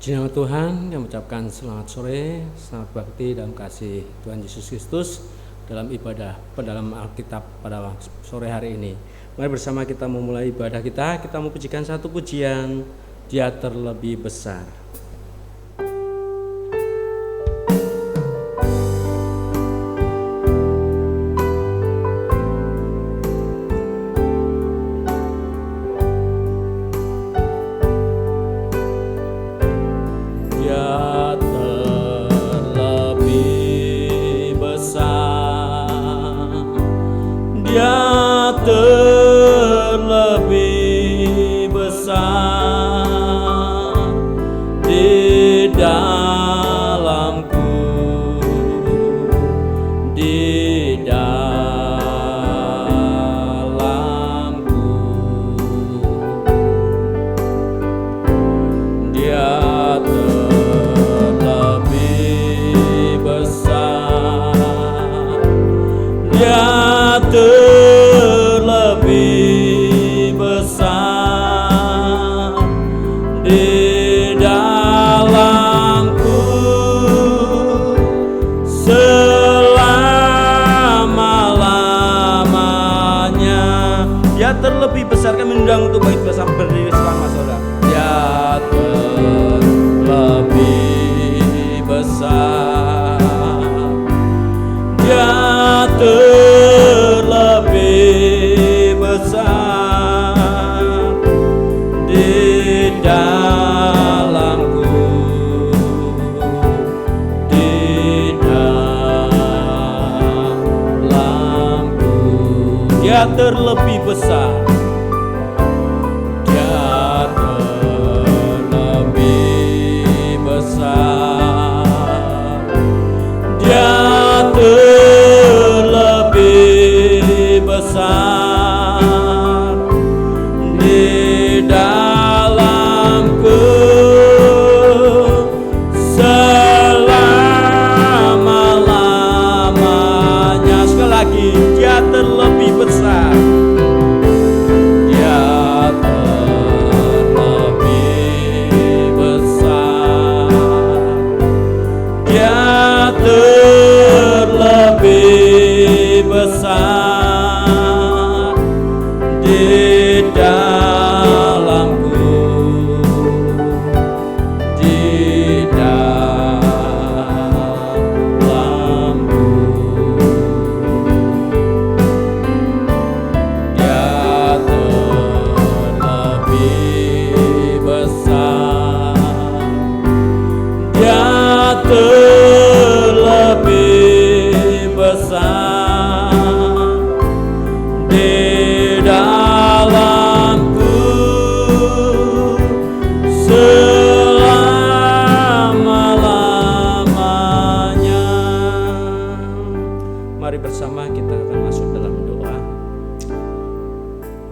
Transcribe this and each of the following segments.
Puji nama Tuhan, yang mengucapkan selamat sore, selamat bakti dalam kasih Tuhan Yesus Kristus dalam ibadah dalam Alkitab pada sore hari ini. Mari bersama kita memulai ibadah kita mau pujikan satu pujian, Dia terlebih besar. Terlebih besar, kami undang untuk bangkit bersama berdiri selama saudara. Dia terlebih besar, Dia terlebih besar di dalamku, di dalamku. Dia terlebih besar.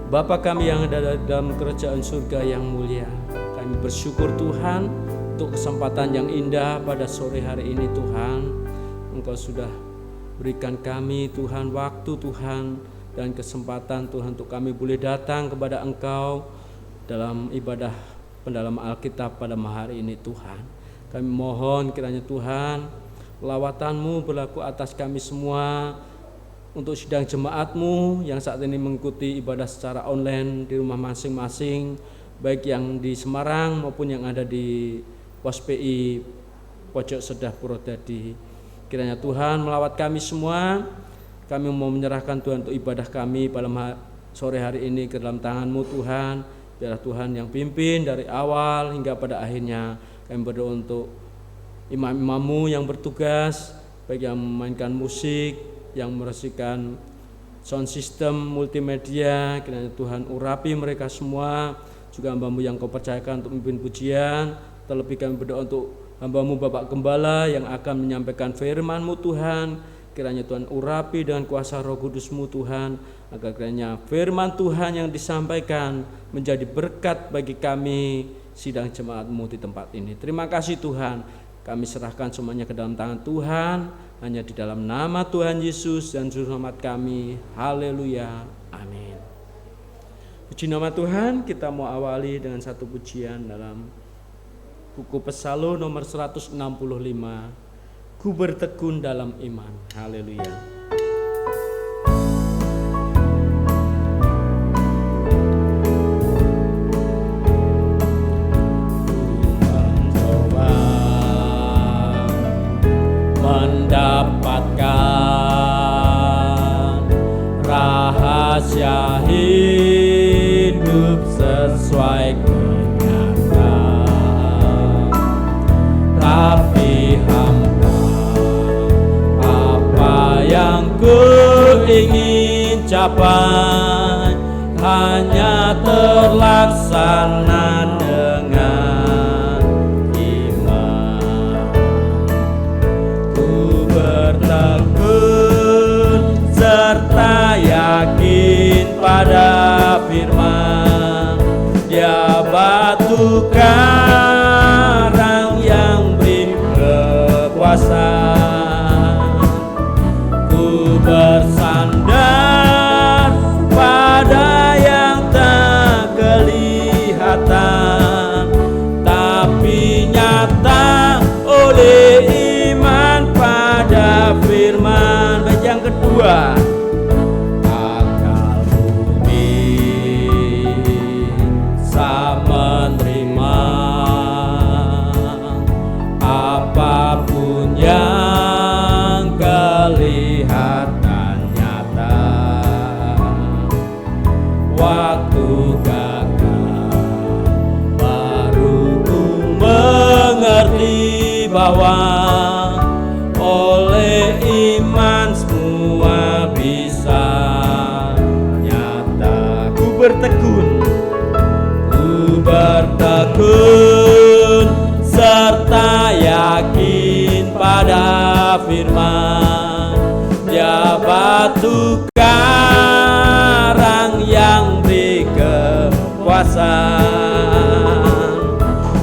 Bapa kami yang ada dalam kerajaan surga yang mulia, kami bersyukur Tuhan untuk kesempatan yang indah pada sore hari ini Tuhan. Engkau sudah berikan kami Tuhan waktu Tuhan dan kesempatan Tuhan untuk kami boleh datang kepada Engkau dalam ibadah pendalaman Alkitab pada hari ini Tuhan. Kami mohon kiranya Tuhan lawatan-Mu berlaku atas kami semua, untuk sidang jemaat-Mu yang saat ini mengikuti ibadah secara online di rumah masing-masing, baik yang di Semarang maupun yang ada di Pos PI Pojok Sedah Purwodadi. Kiranya Tuhan melawat kami semua. Kami mau menyerahkan Tuhan untuk ibadah kami pada sore hari ini ke dalam tangan-Mu Tuhan. Biarlah Tuhan yang pimpin dari awal hingga pada akhirnya. Kami berdoa untuk imam-imam-Mu yang bertugas, baik yang memainkan musik, yang meresmikan sound system multimedia. Kiranya Tuhan urapi mereka semua, juga hamba-Mu yang Kau percayakan untuk memimpin pujian. Terlebih kami berdoa untuk hamba-Mu Bapak Gembala yang akan menyampaikan firman-Mu Tuhan. Kiranya Tuhan urapi dengan kuasa Roh Kudus-Mu Tuhan, agar kiranya firman Tuhan yang disampaikan menjadi berkat bagi kami sidang jemaat-Mu di tempat ini. Terima kasih Tuhan, kami serahkan semuanya ke dalam tangan Tuhan. Hanya di dalam nama Tuhan Yesus dan Juru Selamat kami. Haleluya. Amin. Puji nama Tuhan. Kita mau awali dengan satu pujian dalam buku Pesalum nomor 165, ku bertekun dalam iman. Haleluya. Mendapatkan rahasia hidup sesuai kenyataan, tapi hamba apa yang ku ingin capai hanya terlaksana dengan iman. Ku bertekun serta yakin pada firman, Dia batu karang yang beri kekuasaan. Ku bersandar pada yang tak kelihatan, tapi nyata oleh iman pada firman. Baca yang kedua, akal bumi bisa menerima apapun yang kelihatan nyata. Waktu gagal baru ku mengerti bahwa oleh iman semua bisa nyata. Ku bertekun serta yakin pada firman, Dia batu karang yang beri kekuasaan.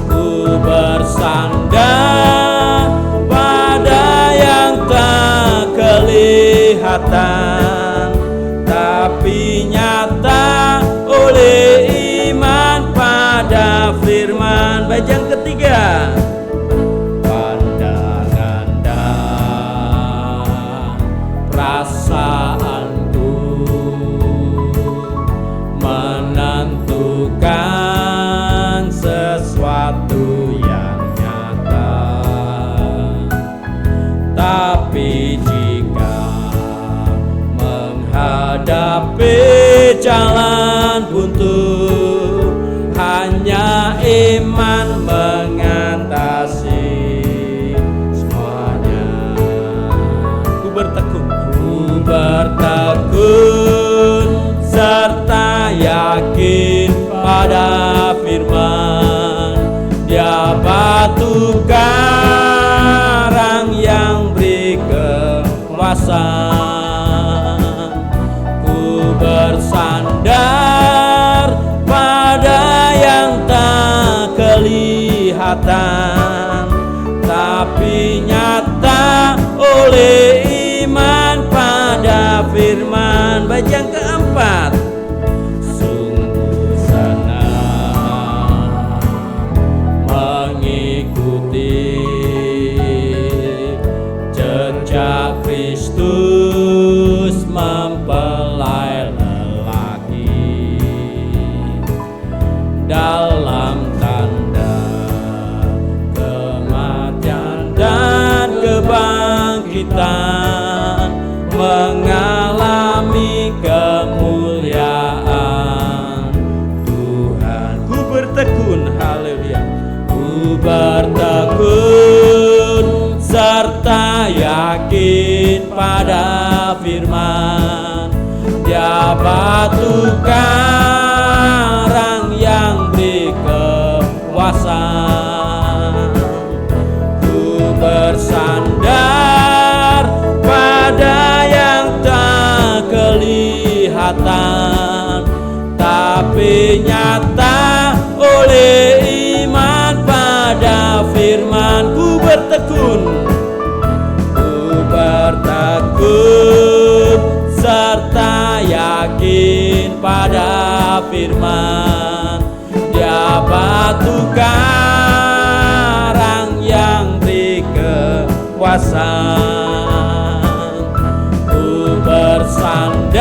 Ku bersandar pada yang tak kelihatan, tapi nyata oleh iman pada firman. Baca yang ketiga, pandangan dan perasaanku menentukan sesuatu yang nyata, tapi jika menghadapi jalan buntu, hanya iman mengatasi semuanya. Ku bertekun serta yakin pada firman, Dia batu karang yang beri kekuasaan. Ku bersandar pada yang tak kelihatan, tapi nyata oleh iman pada firman. Baca yang keempat, sungguh senang mengikuti jejak Kristus mempelai lelaki dalam tanda kematian dan kebangkitan, mengalami kemuliaan Tuhan. Ku bertekun, haleluya. Ku bertekun serta yakin pada firman, Dia batu karang yang beri kekuasaan. Ku bersandar pada yang tak kelihatan, tapi nyata oleh iman pada firman. Ku bertekun serta yakin pada firman, Dia batu karang kuasa. Ku bersandar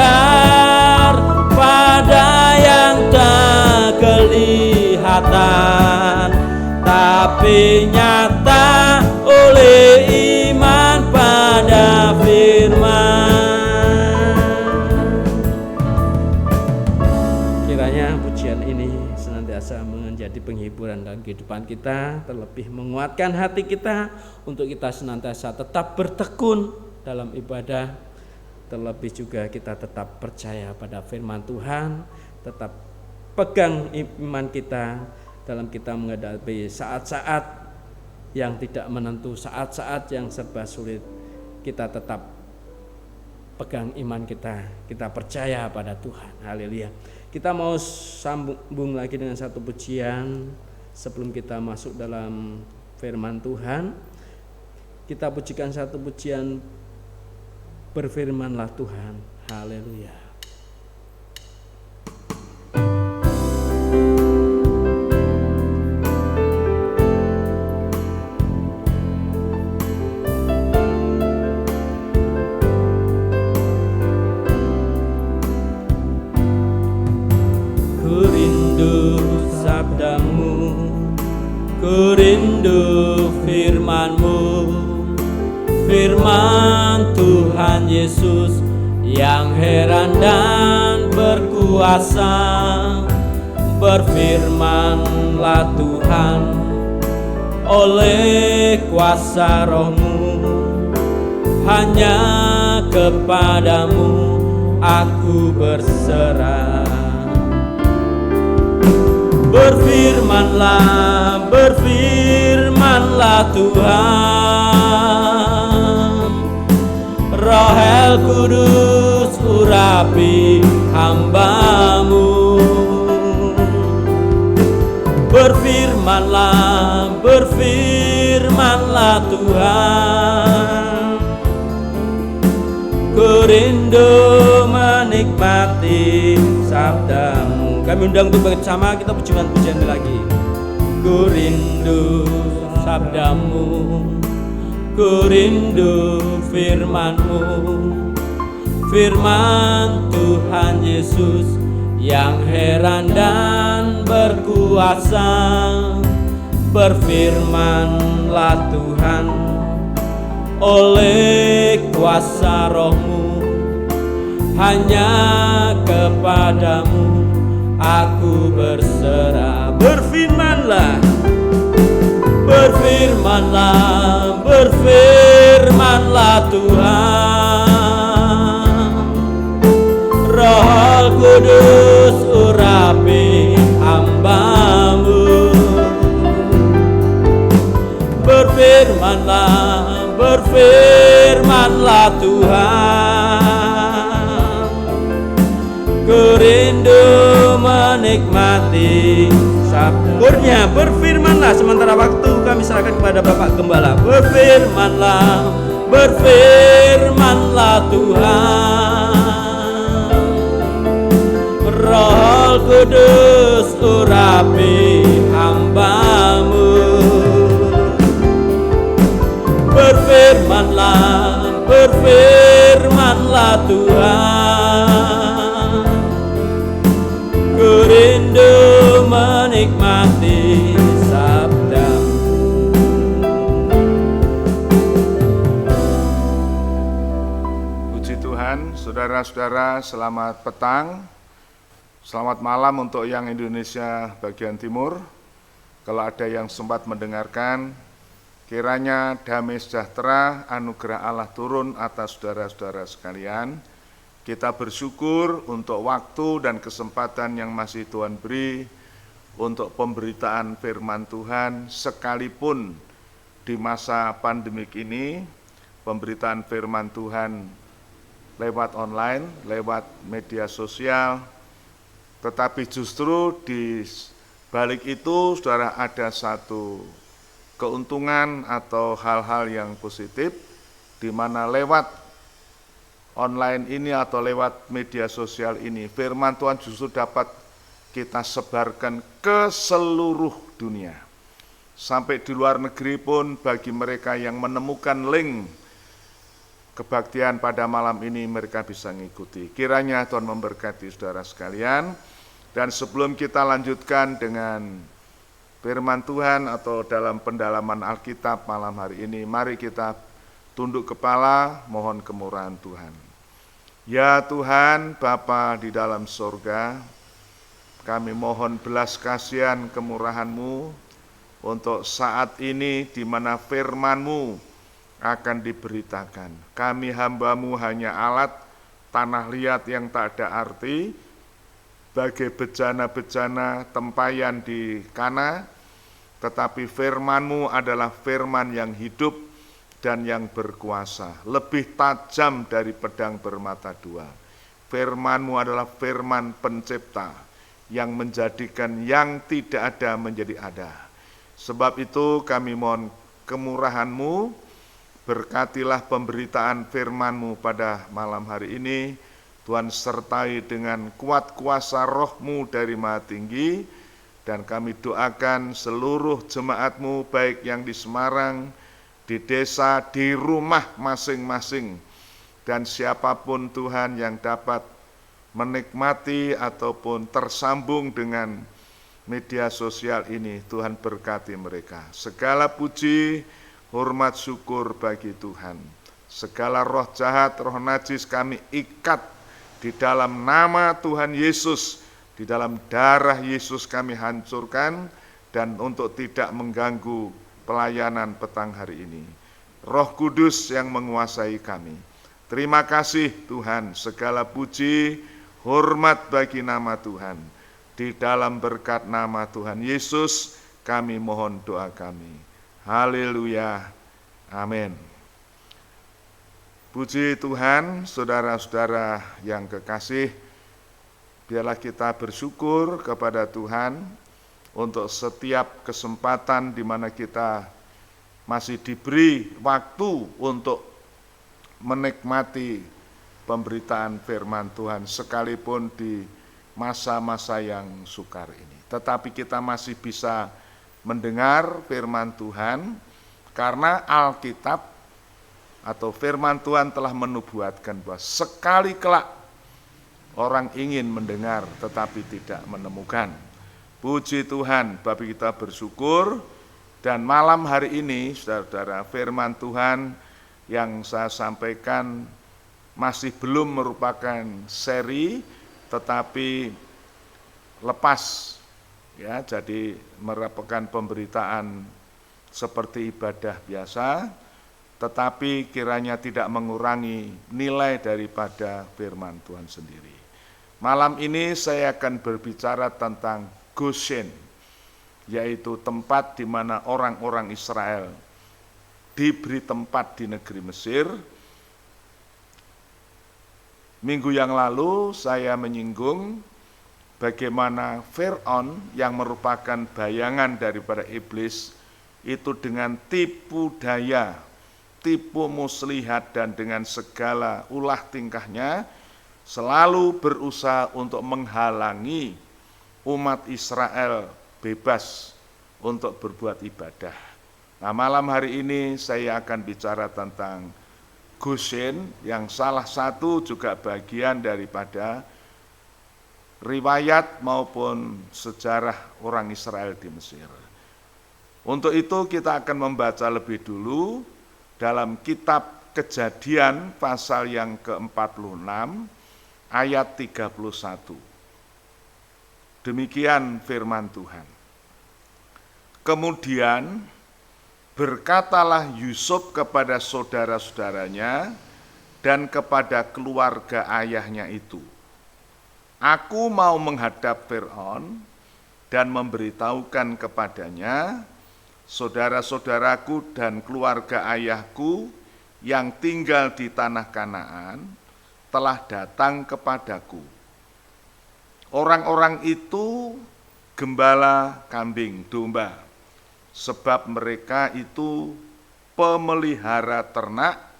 pada yang tak kelihatan, tapi nyata oleh iman pada firman. Kiranya pujian ini senantiasa menjadi penghiburan dalam kehidupan kita, terlebih menguatkan hati kita untuk kita senantiasa tetap bertekun dalam ibadah, terlebih juga kita tetap percaya pada firman Tuhan, tetap pegang iman kita dalam kita menghadapi saat-saat yang tidak menentu, saat-saat yang serba sulit. Kita tetap pegang iman kita percaya pada Tuhan. Haleluya. Kita mau sambung lagi dengan satu pujian sebelum kita masuk dalam firman Tuhan. Kita pujikan satu pujian, berfirmanlah Tuhan. Haleluya. Ku rindu firman-Mu, firman Tuhan Yesus yang heran dan berkuasa. Berfirmanlah Tuhan oleh kuasa Roh-Mu, hanya kepadamu aku berserah. Berfirmanlah, berfirmanlah Tuhan, Roh Kudus urapi hamba-Mu. Berfirmanlah, berfirmanlah Tuhan, ku rindu menikmati sabda-Mu. Kami undang untuk bersama kita pujian lagi. Ku rindu sabda-Mu, ku rindu firman-Mu, firman Tuhan Yesus yang heran dan berkuasa. Berfirmanlah Tuhan oleh kuasa Roh-Mu, hanya kepadamu aku berserah. Berfirmanlah, berfirmanlah, berfirmanlah Tuhan, Roh Kudus urapi hamba-Mu. Berfirmanlah, berfirmanlah Tuhan, ku rindu menikmati sabda-Nya. Berfirmanlah, sementara waktu kami serahkan kepada Bapak Gembala. Berfirmanlah, berfirmanlah Tuhan, Roh Kudus urapi hamba-Mu. Berfirmanlah, berfirmanlah Tuhan, ku rindu menikmati sabda-Mu. Puji Tuhan, saudara-saudara, selamat petang, selamat malam untuk yang Indonesia bagian timur. Kalau ada yang sempat mendengarkan, kiranya damai sejahtera, anugerah Allah turun atas saudara-saudara sekalian. Kita bersyukur untuk waktu dan kesempatan yang masih Tuhan beri untuk pemberitaan firman Tuhan, sekalipun di masa pandemik ini, pemberitaan firman Tuhan lewat online, lewat media sosial, tetapi justru di balik itu, saudara, ada satu keuntungan atau hal-hal yang positif, di mana lewat online ini atau lewat media sosial ini, firman Tuhan justru dapat kita sebarkan ke seluruh dunia. sampai di luar negeri pun bagi mereka yang menemukan link kebaktian pada malam ini mereka bisa mengikuti. Kiranya Tuhan memberkati saudara sekalian. Dan sebelum kita lanjutkan dengan firman Tuhan atau dalam pendalaman Alkitab malam hari ini, mari kita tunduk kepala mohon kemurahan Tuhan. Ya Tuhan, Bapa di dalam sorga, kami mohon belas kasihan kemurahan-Mu untuk saat ini di mana firman-Mu akan diberitakan. Kami hamba-Mu hanya alat tanah liat yang tak ada arti, bagai bejana-bejana tempayan di kana, tetapi firman-Mu adalah firman yang hidup dan yang berkuasa, lebih tajam dari pedang bermata dua. Firman-Mu adalah firman pencipta yang menjadikan yang tidak ada menjadi ada. Sebab itu kami mohon kemurahan-Mu, berkatilah pemberitaan firman-Mu pada malam hari ini. Tuhan sertai dengan kuat kuasa roh-Mu dari Maha Tinggi, dan kami doakan seluruh jemaat-Mu baik yang di Semarang, di desa, di rumah masing-masing, dan siapapun Tuhan yang dapat menikmati ataupun tersambung dengan media sosial ini, Tuhan berkati mereka. Segala puji, hormat, syukur bagi Tuhan. Segala roh jahat, roh najis kami ikat di dalam nama Tuhan Yesus, di dalam darah Yesus kami hancurkan, dan untuk tidak mengganggu pelayanan petang hari ini. Roh Kudus yang menguasai kami. Terima kasih Tuhan, segala puji, hormat bagi nama Tuhan. Di dalam berkat nama Tuhan Yesus, kami mohon doa kami. Haleluya, amin. Puji Tuhan, saudara-saudara yang kekasih, biarlah kita bersyukur kepada Tuhan untuk setiap kesempatan di mana kita masih diberi waktu untuk menikmati pemberitaan firman Tuhan sekalipun di masa-masa yang sukar ini. Tetapi kita masih bisa mendengar firman Tuhan karena Alkitab atau firman Tuhan telah menubuatkan bahwa sekali kelak orang ingin mendengar tetapi tidak menemukan. Puji Tuhan, Bapak kita bersyukur, dan malam hari ini saudara-saudara, firman Tuhan yang saya sampaikan masih belum merupakan seri tetapi lepas ya, jadi merupakan pemberitaan seperti ibadah biasa, tetapi kiranya tidak mengurangi nilai daripada firman Tuhan sendiri. Malam ini saya akan berbicara tentang Goshen, yaitu tempat di mana orang-orang Israel diberi tempat di negeri Mesir. Minggu yang lalu saya menyinggung bagaimana Fir'aun yang merupakan bayangan daripada iblis itu dengan tipu daya, tipu muslihat, dan dengan segala ulah tingkahnya selalu berusaha untuk menghalangi umat Israel bebas untuk berbuat ibadah. Nah, malam hari ini saya akan bicara tentang Goshen yang salah satu juga bagian daripada riwayat maupun sejarah orang Israel di Mesir. Untuk itu kita akan membaca lebih dulu dalam kitab Kejadian pasal yang ke-46 ayat 31. Demikian firman Tuhan. Kemudian berkatalah Yusuf kepada saudara-saudaranya dan kepada keluarga ayahnya itu, "Aku mau menghadap Fir'aun dan memberitahukan kepadanya, saudara-saudaraku dan keluarga ayahku yang tinggal di tanah Kanaan telah datang kepadaku. Orang-orang itu gembala kambing domba, sebab mereka itu pemelihara ternak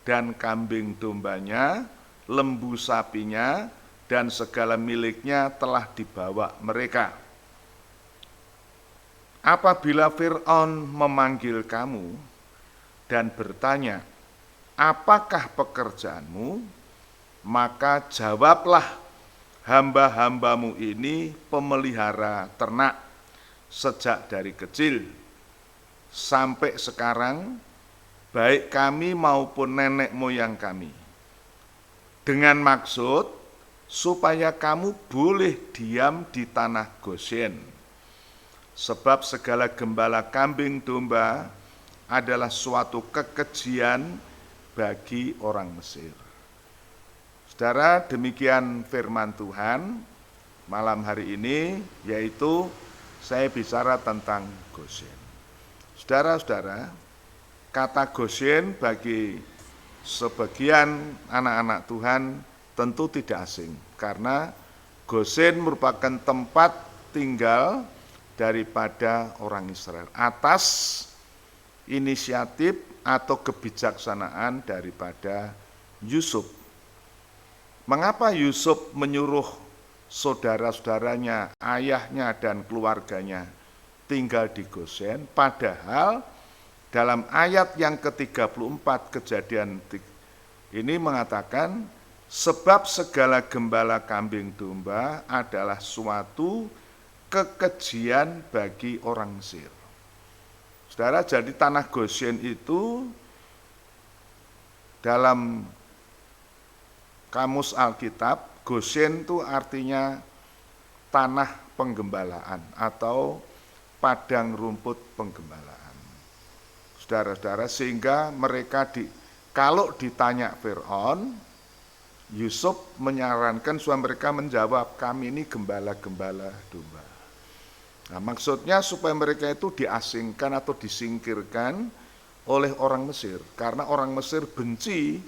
dan kambing dombanya, lembu sapinya, dan segala miliknya telah dibawa mereka. apabila Fir'aun memanggil kamu dan bertanya, apakah pekerjaanmu? Maka jawablah, hamba-hambamu ini pemelihara ternak sejak dari kecil sampai sekarang, baik kami maupun nenek moyang kami. Dengan maksud supaya kamu boleh diam di tanah Goshen. Sebab segala gembala kambing domba adalah suatu kekejian bagi orang Mesir. Saudara, demikian firman Tuhan malam hari ini, yaitu saya bicara tentang Goshen. Saudara-saudara, kata Goshen bagi sebagian anak-anak Tuhan tentu tidak asing, karena Goshen merupakan tempat tinggal daripada orang Israel atas inisiatif atau kebijaksanaan daripada Yusuf. Mengapa Yusuf menyuruh saudara-saudaranya, ayahnya dan keluarganya tinggal di Goshen, padahal dalam ayat yang ke-34 Kejadian ini mengatakan, sebab segala gembala kambing domba adalah suatu kekejian bagi orang Mesir. Saudara, jadi tanah Goshen itu dalam kamus Alkitab, Goshen itu artinya tanah penggembalaan atau padang rumput penggembalaan. Saudara-saudara, sehingga mereka kalau ditanya Fir'aun, Yusuf menyarankan supaya mereka menjawab, kami ini gembala-gembala domba. Nah, maksudnya supaya mereka itu diasingkan atau disingkirkan oleh orang Mesir, karena orang Mesir benci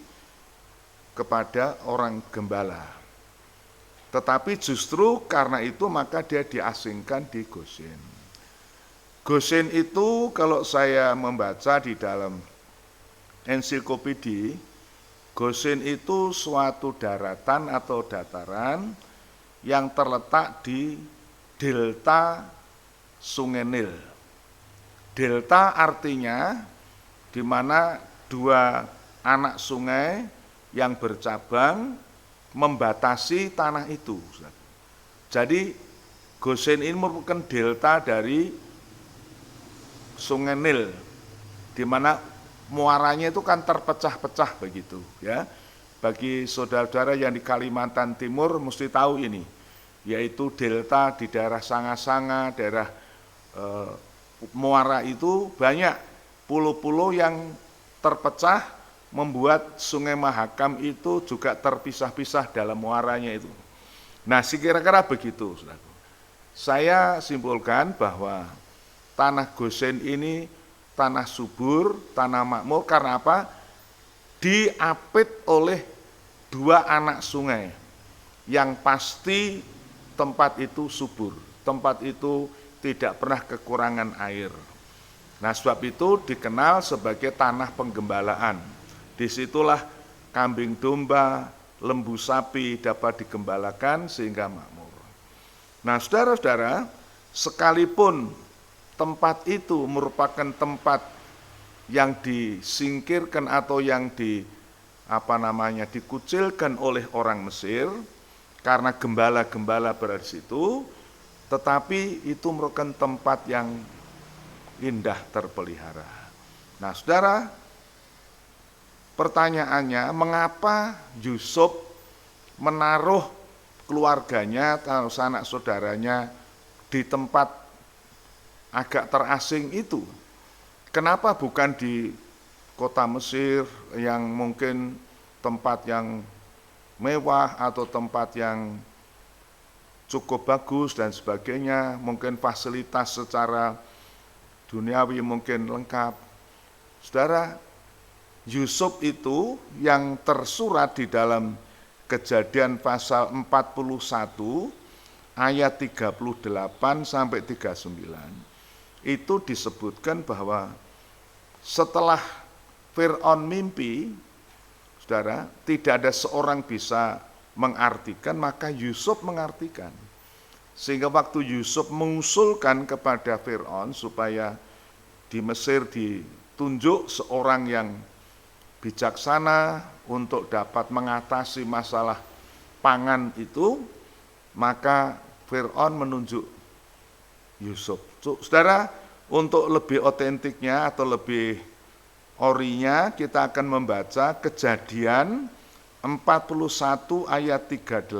kepada orang gembala. Tetapi justru karena itu maka dia diasingkan di Goshen. Goshen itu kalau saya membaca di dalam ensiklopedia, Goshen itu suatu daratan atau dataran yang terletak di delta Sungai Nil. Delta artinya di mana dua anak sungai yang bercabang membatasi tanah itu. Jadi Goshen ini merupakan delta dari Sungai Nil, di mana muaranya itu kan terpecah-pecah begitu, ya. Bagi saudara-saudara yang di Kalimantan Timur mesti tahu ini, yaitu delta di daerah Sanga-Sanga, daerah muara itu banyak pulau-pulau yang terpecah, membuat Sungai Mahakam itu juga terpisah-pisah dalam muaranya itu. Nah, kira-kira begitu, saudaraku. Saya simpulkan bahwa tanah Goshen ini tanah subur, tanah makmur, karena apa? Diapit oleh dua anak sungai, yang pasti tempat itu subur, tempat itu tidak pernah kekurangan air. Nah, sebab itu dikenal sebagai tanah penggembalaan. Disitulah kambing domba, lembu sapi dapat digembalakan sehingga makmur. Nah, saudara-saudara, sekalipun tempat itu merupakan tempat yang disingkirkan atau yang dikucilkan oleh orang Mesir karena gembala-gembala berada di situ, tetapi itu merupakan tempat yang indah terpelihara. Nah, saudara, pertanyaannya, mengapa Yusuf menaruh keluarganya, anak saudaranya di tempat agak terasing itu? Kenapa bukan di kota Mesir yang mungkin tempat yang mewah atau tempat yang cukup bagus dan sebagainya, mungkin fasilitas secara duniawi mungkin lengkap. Saudara, Yusuf itu yang tersurat di dalam Kejadian pasal 41 ayat 38 sampai 39 itu disebutkan bahwa setelah Fir'aun mimpi, saudara, tidak ada seorang bisa mengartikan, maka Yusuf mengartikan. Sehingga waktu Yusuf mengusulkan kepada Fir'aun supaya di Mesir ditunjuk seorang yang bijaksana untuk dapat mengatasi masalah pangan itu, maka Fir'aun menunjuk Yusuf. Saudara, untuk lebih otentiknya atau lebih orinya, kita akan membaca Kejadian 41 ayat 38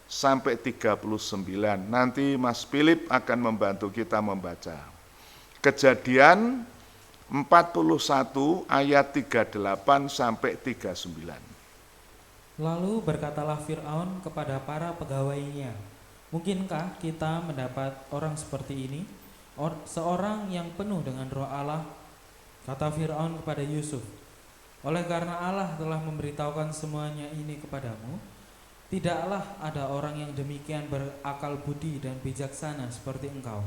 sampai 39. Nanti Mas Philip akan membantu kita membaca. Kejadian 41 ayat 38 sampai 39. Lalu berkatalah Fir'aun kepada para pegawainya, mungkinkah kita mendapat orang seperti ini, seorang yang penuh dengan roh Allah? Kata Fir'aun kepada Yusuf, oleh karena Allah telah memberitahukan semuanya ini kepadamu, tidaklah ada orang yang demikian berakal budi dan bijaksana seperti engkau.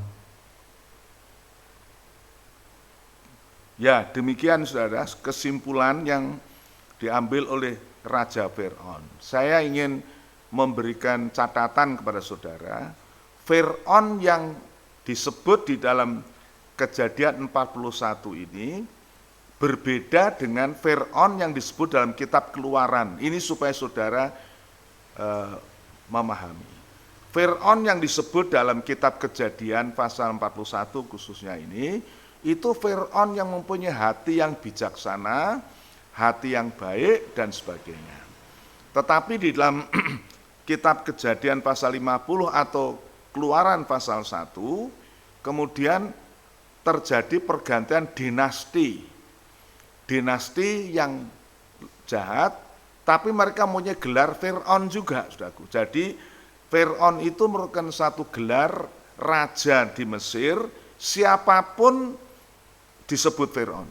Ya, demikian saudara kesimpulan yang diambil oleh Raja Fir'aun. Saya ingin memberikan catatan kepada saudara, Fir'aun yang disebut di dalam Kejadian 41 ini berbeda dengan Fir'aun yang disebut dalam kitab Keluaran. Ini supaya saudara memahami. Fir'aun yang disebut dalam kitab Kejadian pasal 41 khususnya ini, itu Fir'aun yang mempunyai hati yang bijaksana, hati yang baik, dan sebagainya. Tetapi di dalam kitab Kejadian pasal 50 atau Keluaran pasal 1, kemudian terjadi pergantian dinasti. Dinasti yang jahat, tapi mereka mempunyai gelar Fir'aun juga, saudaraku. Jadi Fir'aun itu merupakan satu gelar raja di Mesir, siapapun disebut Fir'aun.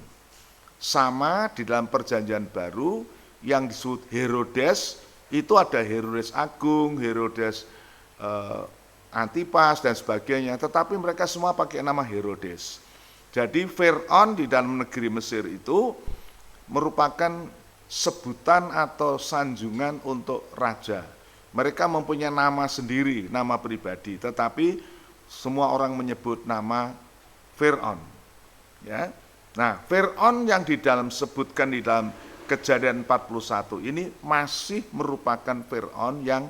Sama di dalam perjanjian baru yang disebut Herodes, itu ada Herodes Agung, Herodes Antipas dan sebagainya, tetapi mereka semua pakai nama Herodes. Jadi Fir'aun di dalam negeri Mesir itu merupakan sebutan atau sanjungan untuk raja. Mereka mempunyai nama sendiri, nama pribadi, tetapi semua orang menyebut nama Fir'aun. Ya. Nah, Fir'aun yang di dalam sebutkan di dalam Kejadian 41 ini masih merupakan Fir'aun yang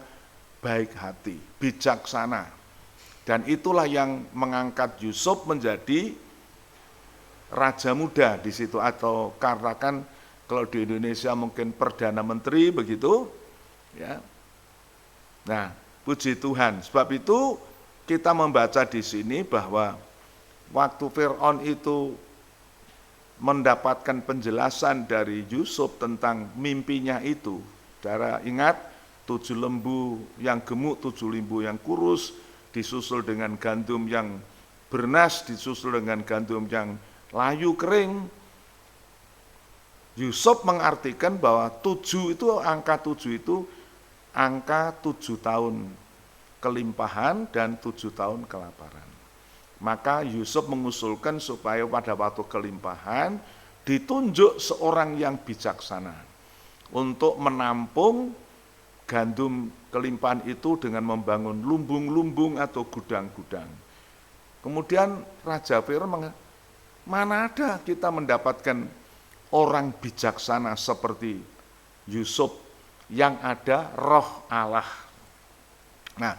baik hati, bijaksana. Dan itulah yang mengangkat Yusuf menjadi raja muda di situ, atau katakan kalau di Indonesia mungkin Perdana Menteri begitu, ya. Nah, puji Tuhan. Sebab itu kita membaca di sini bahwa waktu Fir'aun itu mendapatkan penjelasan dari Yusuf tentang mimpinya itu, saudara ingat 7 lembu yang gemuk, 7 lembu yang kurus, disusul dengan gandum yang bernas, disusul dengan gandum yang layu kering. Yusuf mengartikan bahwa 7 itu, angka 7 itu angka 7 tahun kelimpahan dan 7 tahun kelaparan. Maka Yusuf mengusulkan supaya pada waktu kelimpahan ditunjuk seorang yang bijaksana untuk menampung gandum kelimpahan itu dengan membangun lumbung-lumbung atau gudang-gudang. Kemudian Raja Fir'aun mengatakan, mana ada kita mendapatkan orang bijaksana seperti Yusuf, yang ada roh Allah. Nah,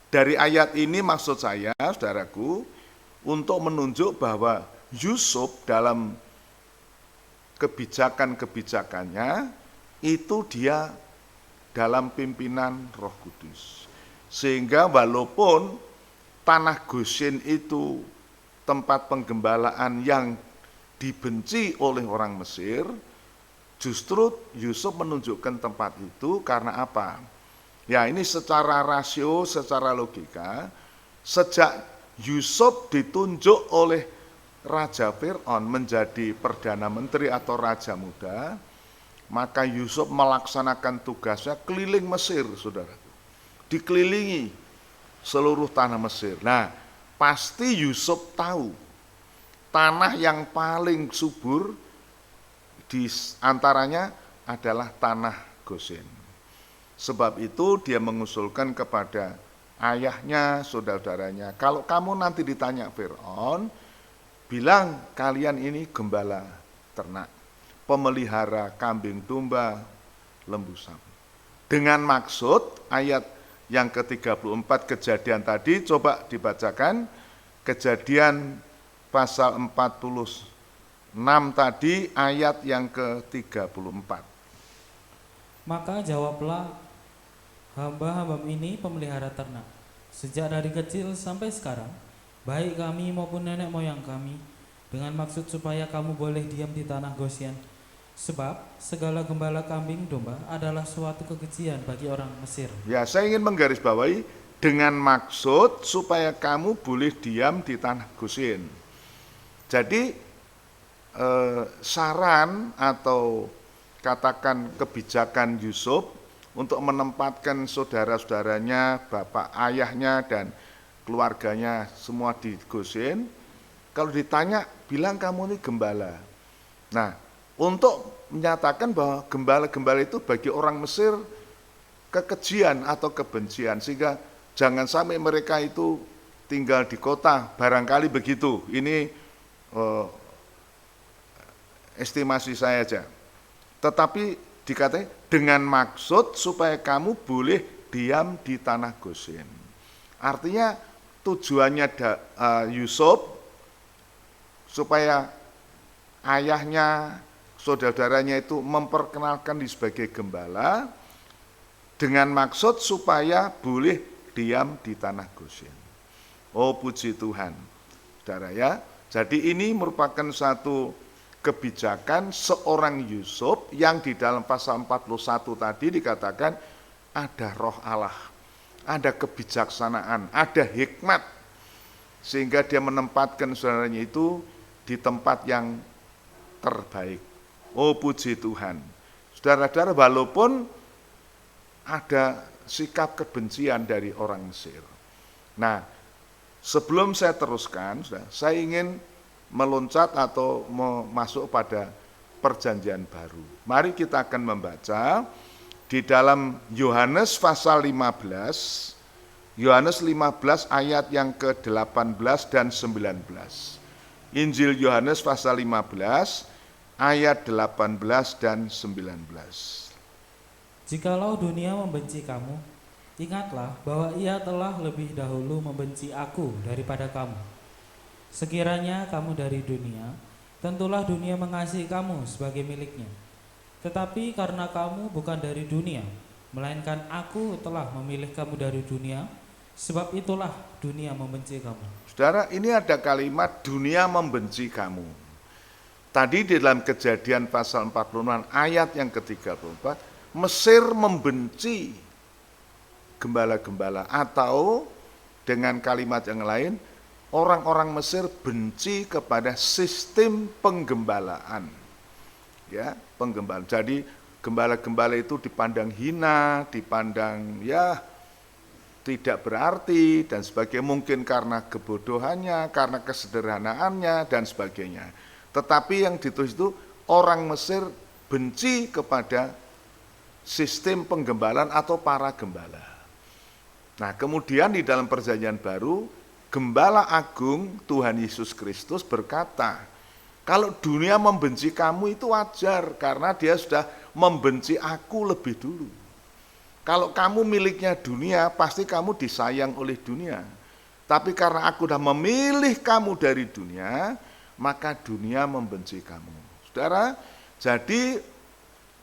dari ayat ini maksud saya, saudaraku, untuk menunjuk bahwa Yusuf dalam kebijakan-kebijakannya itu dia dalam pimpinan Roh Kudus. Sehingga walaupun tanah Goshen itu tempat penggembalaan yang dibenci oleh orang Mesir, justru Yusuf menunjukkan tempat itu karena apa? Ya, ini secara rasio, secara logika, sejak Yusuf ditunjuk oleh Raja Fir'aun menjadi Perdana Menteri atau Raja Muda, maka Yusuf melaksanakan tugasnya keliling Mesir, saudara. Dikelilingi seluruh tanah Mesir. Nah, pasti Yusuf tahu tanah yang paling subur di antaranya adalah tanah Goshen. Sebab itu dia mengusulkan kepada ayahnya, saudara-saudaranya. Kalau kamu nanti ditanya Fir'aun, bilang kalian ini gembala ternak, pemelihara kambing domba, lembu sapi. Dengan maksud ayat yang ke-34 Kejadian tadi, coba dibacakan Kejadian pasal 46 tadi ayat yang ke-34. Maka jawablah hamba-hamba ini pemelihara ternak. Sejak dari kecil sampai sekarang, baik kami maupun nenek moyang kami, dengan maksud supaya kamu boleh diam di tanah Gosyen. Sebab segala gembala kambing domba adalah suatu kekejian bagi orang Mesir. Ya, saya ingin menggarisbawahi dengan maksud supaya kamu boleh diam di tanah Gosyen. Jadi saran atau katakan kebijakan Yusuf untuk menempatkan saudara-saudaranya, bapak ayahnya dan keluarganya semua di Gosyen, kalau ditanya bilang kamu ini gembala. Nah, untuk menyatakan bahwa gembala-gembala itu bagi orang Mesir kekejian atau kebencian, sehingga jangan sampai mereka itu tinggal di kota, barangkali begitu. Ini estimasi saya aja. Tetapi dikatakan dengan maksud supaya kamu boleh diam di tanah Gosyen. Artinya tujuannya Yusuf supaya ayahnya, saudara-saudaranya itu memperkenalkan dia sebagai gembala dengan maksud supaya boleh diam di tanah Gosyen. Oh, puji Tuhan, saudara ya. Jadi ini merupakan satu kebijakan seorang Yusuf yang di dalam pasal 41 tadi dikatakan ada roh Allah, ada kebijaksanaan, ada hikmat, sehingga dia menempatkan saudaranya itu di tempat yang terbaik. Oh, puji Tuhan. Saudara-saudara, walaupun ada sikap kebencian dari orang Mesir. Nah, sebelum saya teruskan, saya ingin meloncat atau masuk pada perjanjian baru. Mari kita akan membaca di dalam Yohanes pasal 15, Yohanes 15 ayat yang ke-18 dan 19. Injil Yohanes pasal 15 ayat 18 dan 19. Jikalau dunia membenci kamu, ingatlah bahwa ia telah lebih dahulu membenci aku daripada kamu. Sekiranya kamu dari dunia, tentulah dunia mengasihi kamu sebagai miliknya. Tetapi karena kamu bukan dari dunia, melainkan aku telah memilih kamu dari dunia, sebab itulah dunia membenci kamu. Saudara, ini ada kalimat dunia membenci kamu. Tadi di dalam Kejadian pasal 46 ayat yang ke-34, Mesir membenci gembala-gembala, atau dengan kalimat yang lain, orang-orang Mesir benci kepada sistem penggembalaan. Ya, penggembalaan. Jadi gembala-gembala itu dipandang hina, dipandang ya tidak berarti dan sebagainya, mungkin karena kebodohannya, karena kesederhanaannya dan sebagainya. Tetapi yang ditulis itu orang Mesir benci kepada sistem penggembalaan atau para gembala. Nah, kemudian di dalam perjanjian baru, Gembala Agung Tuhan Yesus Kristus berkata, kalau dunia membenci kamu itu wajar karena dia sudah membenci aku lebih dulu. Kalau kamu miliknya dunia, pasti kamu disayang oleh dunia. Tapi karena aku sudah memilih kamu dari dunia, maka dunia membenci kamu. Saudara, jadi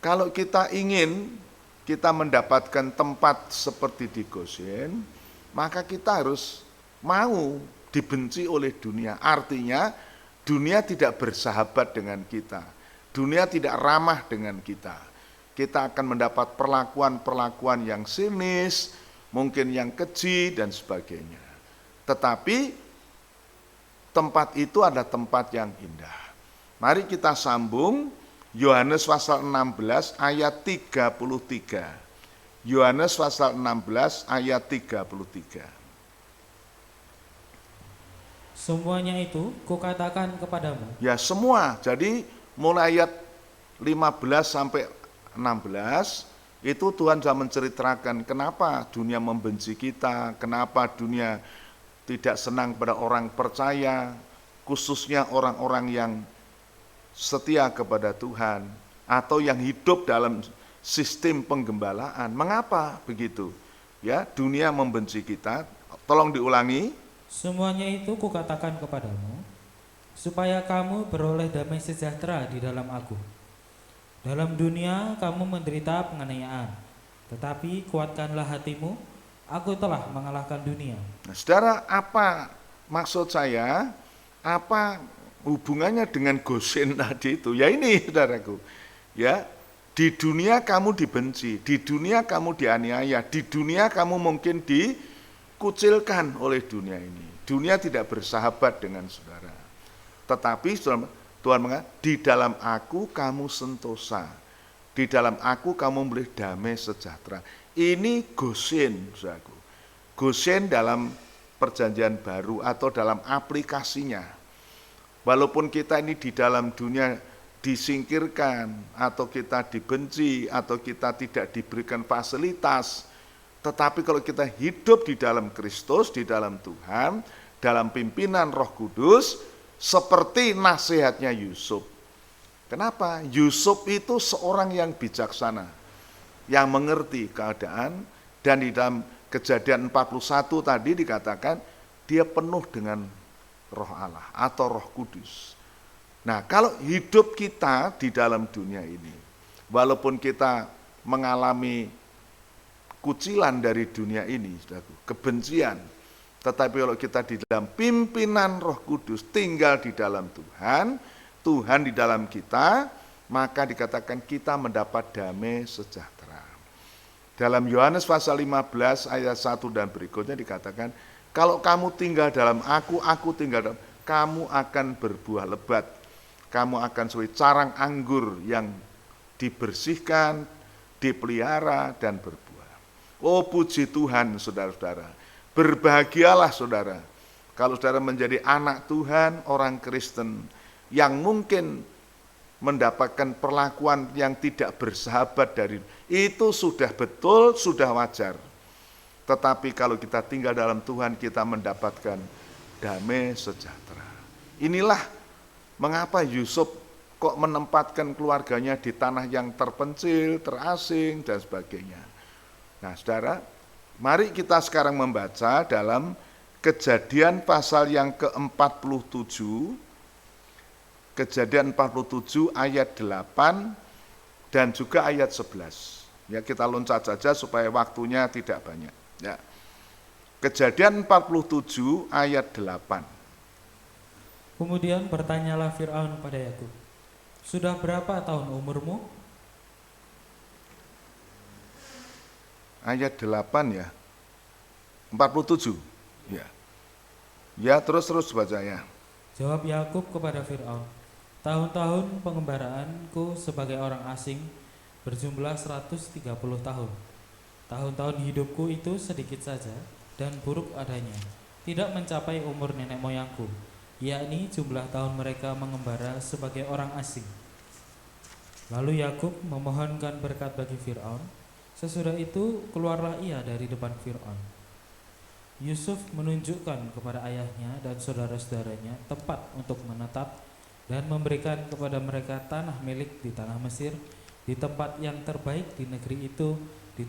kalau kita ingin kita mendapatkan tempat seperti di Gosyen, maka kita harus mau dibenci oleh dunia. Artinya dunia tidak bersahabat dengan kita. Dunia tidak ramah dengan kita. Kita akan mendapat perlakuan-perlakuan yang sinis, mungkin yang keji dan sebagainya. Tetapi tempat itu adalah tempat yang indah. Mari kita sambung Yohanes pasal 16 ayat 33. Yohanes pasal 16 ayat 33. Semuanya itu kukatakan kepadamu. Ya, semua. Jadi mulai ayat 15 sampai 16 Itu Tuhan sudah menceritakan kenapa dunia membenci kita, kenapa dunia tidak senang pada orang percaya, khususnya orang-orang yang setia kepada Tuhan atau yang hidup dalam sistem penggembalaan. Mengapa begitu? Ya, dunia membenci kita. Tolong diulangi. Semuanya itu kukatakan kepadamu, supaya kamu beroleh damai sejahtera di dalam Aku. Dalam dunia kamu menderita penganiayaan, tetapi kuatkanlah hatimu, Aku telah mengalahkan dunia. Nah, saudara, apa maksud saya? Apa hubungannya dengan Gosen tadi itu? Ya ini, saudaraku. Ya, di dunia kamu dibenci, di dunia kamu dianiaya, di dunia kamu mungkin dikucilkan oleh dunia ini. Dunia tidak bersahabat dengan saudara. Tetapi Tuhan mengatakan, di dalam Aku kamu sentosa, di dalam Aku kamu boleh damai sejahtera. Ini Gosen, saudaraku. Gosen dalam perjanjian baru atau dalam aplikasinya. Walaupun kita ini di dalam dunia disingkirkan, atau kita dibenci, atau kita tidak diberikan fasilitas, tetapi kalau kita hidup di dalam Kristus, di dalam Tuhan, dalam pimpinan Roh Kudus, seperti nasihatnya Yusuf. Kenapa? Yusuf itu seorang yang bijaksana, yang mengerti keadaan, dan di dalam Kejadian 41 tadi dikatakan dia penuh dengan Roh Allah atau Roh Kudus. Nah, kalau hidup kita di dalam dunia ini, walaupun kita mengalami kucilan dari dunia ini, kebencian, tetapi kalau kita di dalam pimpinan Roh Kudus, tinggal di dalam Tuhan, Tuhan di dalam kita, maka dikatakan kita mendapat damai sejahtera. Dalam Yohanes pasal 15 ayat 1 dan berikutnya dikatakan, kalau kamu tinggal dalam Aku tinggal dalam kamu akan berbuah lebat. Kamu akan seperti carang anggur yang dibersihkan, dipelihara, dan berbuah. Oh, puji Tuhan, saudara-saudara. Berbahagialah saudara, kalau saudara menjadi anak Tuhan, orang Kristen, yang mungkin mendapatkan perlakuan yang tidak bersahabat dari itu sudah betul, sudah wajar. Tetapi kalau kita tinggal dalam Tuhan, kita mendapatkan damai sejahtera. Inilah mengapa Yusuf kok menempatkan keluarganya di tanah yang terpencil, terasing, dan sebagainya. Nah, saudara, mari kita sekarang membaca dalam Kejadian pasal yang ke-47, Kejadian 47 ayat 8 dan juga ayat 11. Ya, kita loncat saja supaya waktunya tidak banyak. Ya. Kejadian 47 ayat 8. Kemudian bertanyalah Fir'aun pada Yakub, sudah berapa tahun umurmu? Ayat 8 ya. 47. Ya. Ya, terus baca ya. Jawab Yakub kepada Fir'aun, tahun-tahun pengembaraanku sebagai orang asing berjumlah 130 tahun. Tahun-tahun hidupku itu sedikit saja dan buruk adanya, tidak mencapai umur nenek moyangku, yakni jumlah tahun mereka mengembara sebagai orang asing. Lalu Yakub memohonkan berkat bagi Fir'aun. Sesudah itu keluarlah ia dari depan Fir'aun. Yusuf menunjukkan kepada ayahnya dan saudara-saudaranya tempat untuk menetap dan memberikan kepada mereka tanah milik di tanah Mesir, di tempat yang terbaik di negeri itu, di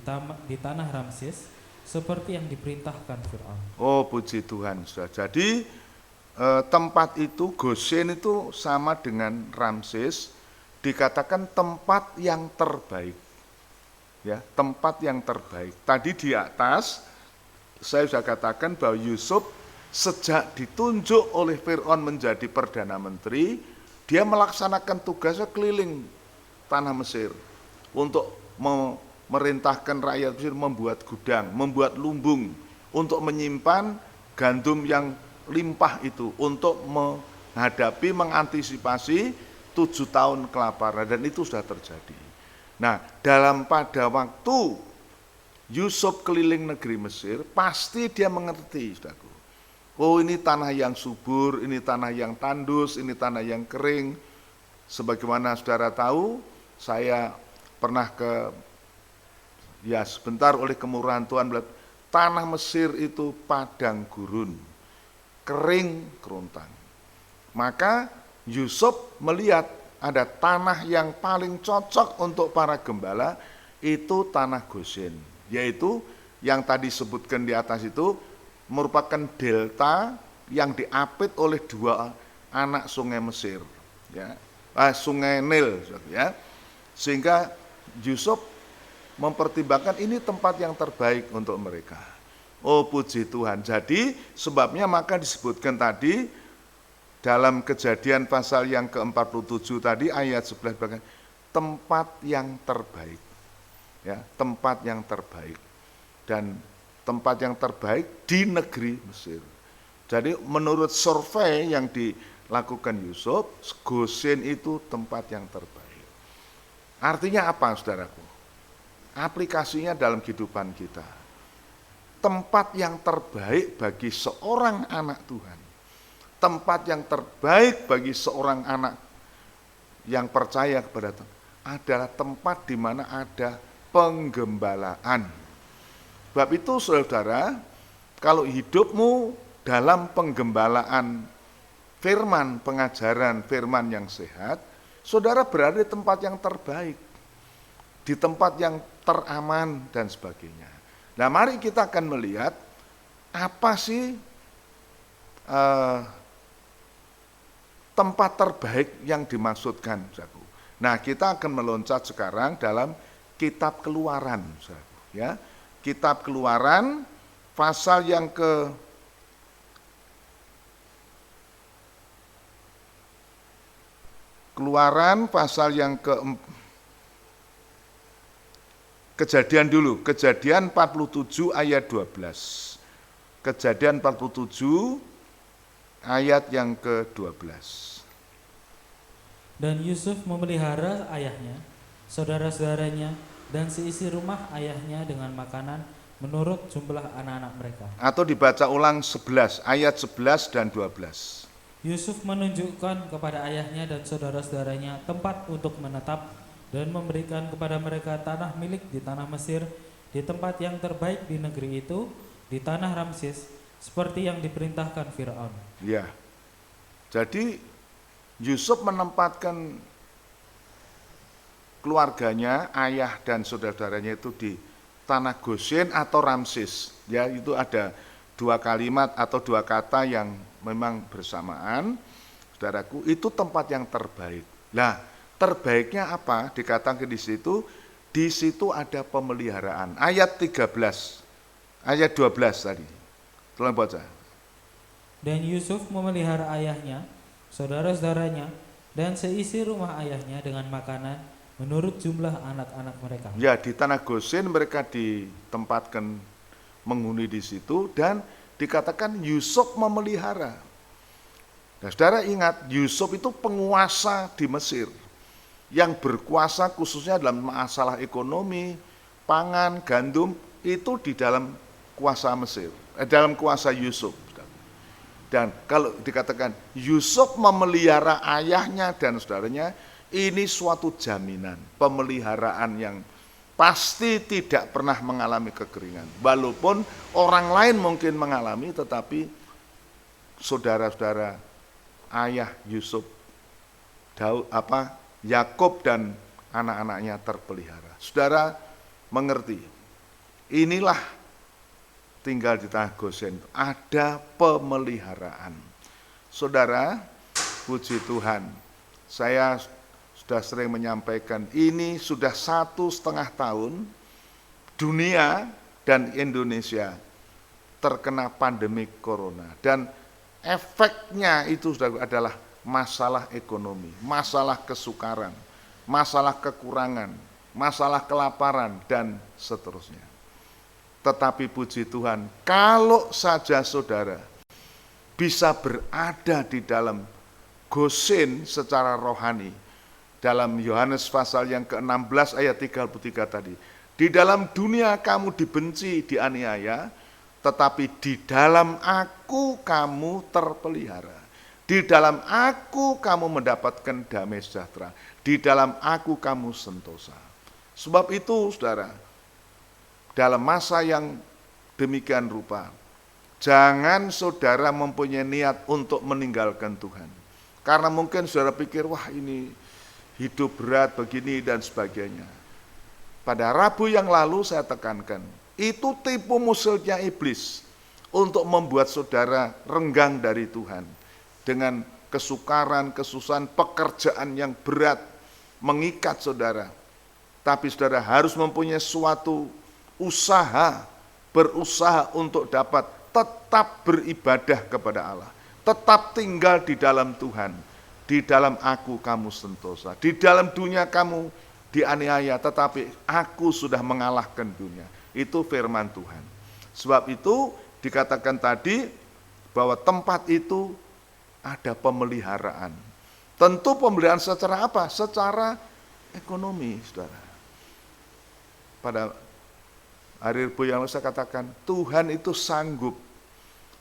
tanah Ramses, seperti yang diperintahkan Fir'aun. Oh, puji Tuhan. Jadi tempat itu, Gosen itu sama dengan Ramses, dikatakan tempat yang terbaik. Ya, tempat yang terbaik. Tadi di atas saya sudah katakan bahwa Yusuf sejak ditunjuk oleh Fir'aun menjadi Perdana Menteri, dia melaksanakan tugasnya keliling tanah Mesir untuk memerintahkan rakyat Mesir membuat gudang, membuat lumbung, untuk menyimpan gandum yang limpah itu, untuk menghadapi, mengantisipasi 7 tahun kelaparan, dan itu sudah terjadi. Nah, pada waktu Yusuf keliling negeri Mesir, pasti dia mengerti, saudaraku. Oh, ini tanah yang subur, ini tanah yang tandus, ini tanah yang kering. Sebagaimana saudara tahu, saya pernah ke Ya sebentar oleh kemurahan Tuhan, tanah Mesir itu padang gurun, kering kerontang. Maka Yusuf melihat ada tanah yang paling cocok untuk para gembala, itu tanah Goshen, yaitu yang tadi sebutkan di atas itu merupakan delta yang diapit oleh dua anak sungai Mesir, ya, sungai Nil, ya. Sehingga Yusuf mempertimbangkan ini tempat yang terbaik untuk mereka. Oh puji Tuhan. Jadi sebabnya maka disebutkan tadi dalam Kejadian pasal yang ke-47 tadi ayat 11, tempat yang terbaik. Ya, tempat yang terbaik. Dan tempat yang terbaik di negeri Mesir. Jadi menurut survei yang dilakukan Yusuf, Goshen itu tempat yang terbaik. Artinya apa, saudaraku? Aplikasinya dalam kehidupan kita. Tempat yang terbaik bagi seorang anak Tuhan. Tempat yang terbaik bagi seorang anak yang percaya kepada Tuhan adalah tempat di mana ada penggembalaan. Sebab itu saudara, kalau hidupmu dalam penggembalaan firman, pengajaran firman yang sehat, saudara berada di tempat yang terbaik, di tempat yang teraman dan sebagainya. Nah mari kita akan melihat apa sih tempat terbaik yang dimaksudkan. Nah kita akan meloncat sekarang dalam kitab Keluaran. Ya, kitab Keluaran pasal yang Keluaran pasal yang Kejadian dulu, Kejadian 47 ayat 12. Kejadian 47 ayat yang ke-12. Dan Yusuf memelihara ayahnya, saudara-saudaranya, dan seisi rumah ayahnya dengan makanan menurut jumlah anak-anak mereka. Atau dibaca ulang 11, ayat 11 dan 12. Yusuf menunjukkan kepada ayahnya dan saudara-saudaranya tempat untuk menetap dan memberikan kepada mereka tanah milik di tanah Mesir, di tempat yang terbaik di negeri itu, di tanah Ramses, seperti yang diperintahkan Firaun. Ya, jadi Yusuf menempatkan keluarganya, ayah dan saudara-saudaranya itu di tanah Goshen atau Ramses. Ya, itu ada dua kalimat atau dua kata yang memang bersamaan. Saudaraku, itu tempat yang terbaik. Nah, terbaiknya apa? Dikatakan di situ ada pemeliharaan. Ayat 13, ayat 12 tadi. Tolong baca. Dan Yusuf memelihara ayahnya, saudara-saudaranya, dan seisi rumah ayahnya dengan makanan menurut jumlah anak-anak mereka. Ya, di tanah Goshen mereka ditempatkan menghuni di situ dan dikatakan Yusuf memelihara. Nah, saudara ingat, Yusuf itu penguasa di Mesir yang berkuasa khususnya dalam masalah ekonomi, pangan, gandum, itu di dalam kuasa Mesir, dalam kuasa Yusuf. Dan kalau dikatakan Yusuf memelihara ayahnya dan saudaranya, ini suatu jaminan pemeliharaan yang pasti tidak pernah mengalami kekeringan. Walaupun orang lain mungkin mengalami, tetapi saudara-saudara ayah Yusuf, Yakub dan anak-anaknya terpelihara. Saudara mengerti, inilah tinggal di tanah Goshen, ada pemeliharaan. Saudara, puji Tuhan, saya sudah sering menyampaikan, ini sudah 1,5 tahun dunia dan Indonesia terkena pandemi corona. Dan efeknya itu sudah adalah masalah ekonomi, masalah kesukaran, masalah kekurangan, masalah kelaparan, dan seterusnya. Tetapi puji Tuhan, kalau saja saudara bisa berada di dalam Goshen secara rohani, dalam Yohanes pasal yang ke-16 ayat 33 tadi, di dalam dunia kamu dibenci, dianiaya, tetapi di dalam aku kamu terpelihara. Di dalam aku kamu mendapatkan damai sejahtera. Di dalam aku kamu sentosa. Sebab itu saudara, dalam masa yang demikian rupa, jangan saudara mempunyai niat untuk meninggalkan Tuhan. Karena mungkin saudara pikir, wah ini hidup berat begini dan sebagainya. Pada Rabu yang lalu saya tekankan, itu tipu muslihatnya iblis untuk membuat saudara renggang dari Tuhan. Dengan kesukaran, kesusahan, pekerjaan yang berat mengikat saudara. Tapi saudara harus mempunyai suatu usaha, berusaha untuk dapat tetap beribadah kepada Allah, tetap tinggal di dalam Tuhan, di dalam aku kamu sentosa, di dalam dunia kamu dianiaya, tetapi aku sudah mengalahkan dunia. Itu firman Tuhan. Sebab itu dikatakan tadi bahwa tempat itu ada pemeliharaan. Tentu pemeliharaan secara apa? Secara ekonomi, saudara. Pada hari Rabu yang lalu saya katakan, Tuhan itu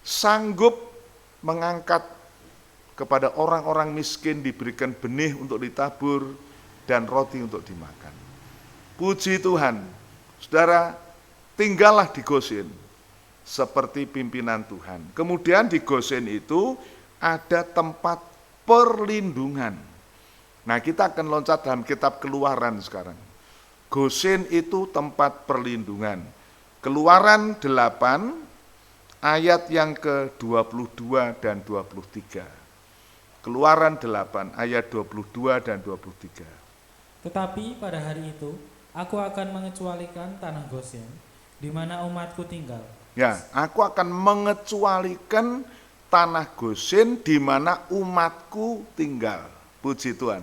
sanggup mengangkat kepada orang-orang miskin, diberikan benih untuk ditabur dan roti untuk dimakan. Puji Tuhan, saudara, tinggallah di Gosen seperti pimpinan Tuhan. Kemudian di Gosen itu ada tempat perlindungan. Nah, kita akan loncat dalam kitab Keluaran sekarang. Gosen itu tempat perlindungan. Keluaran 8 ayat yang ke-22 dan 23. Keluaran 8 ayat 22 dan 23. Tetapi pada hari itu, aku akan mengecualikan tanah Gosen, di mana umatku tinggal. Ya, aku akan mengecualikan tanah Gosen di mana umatku tinggal. Puji Tuhan.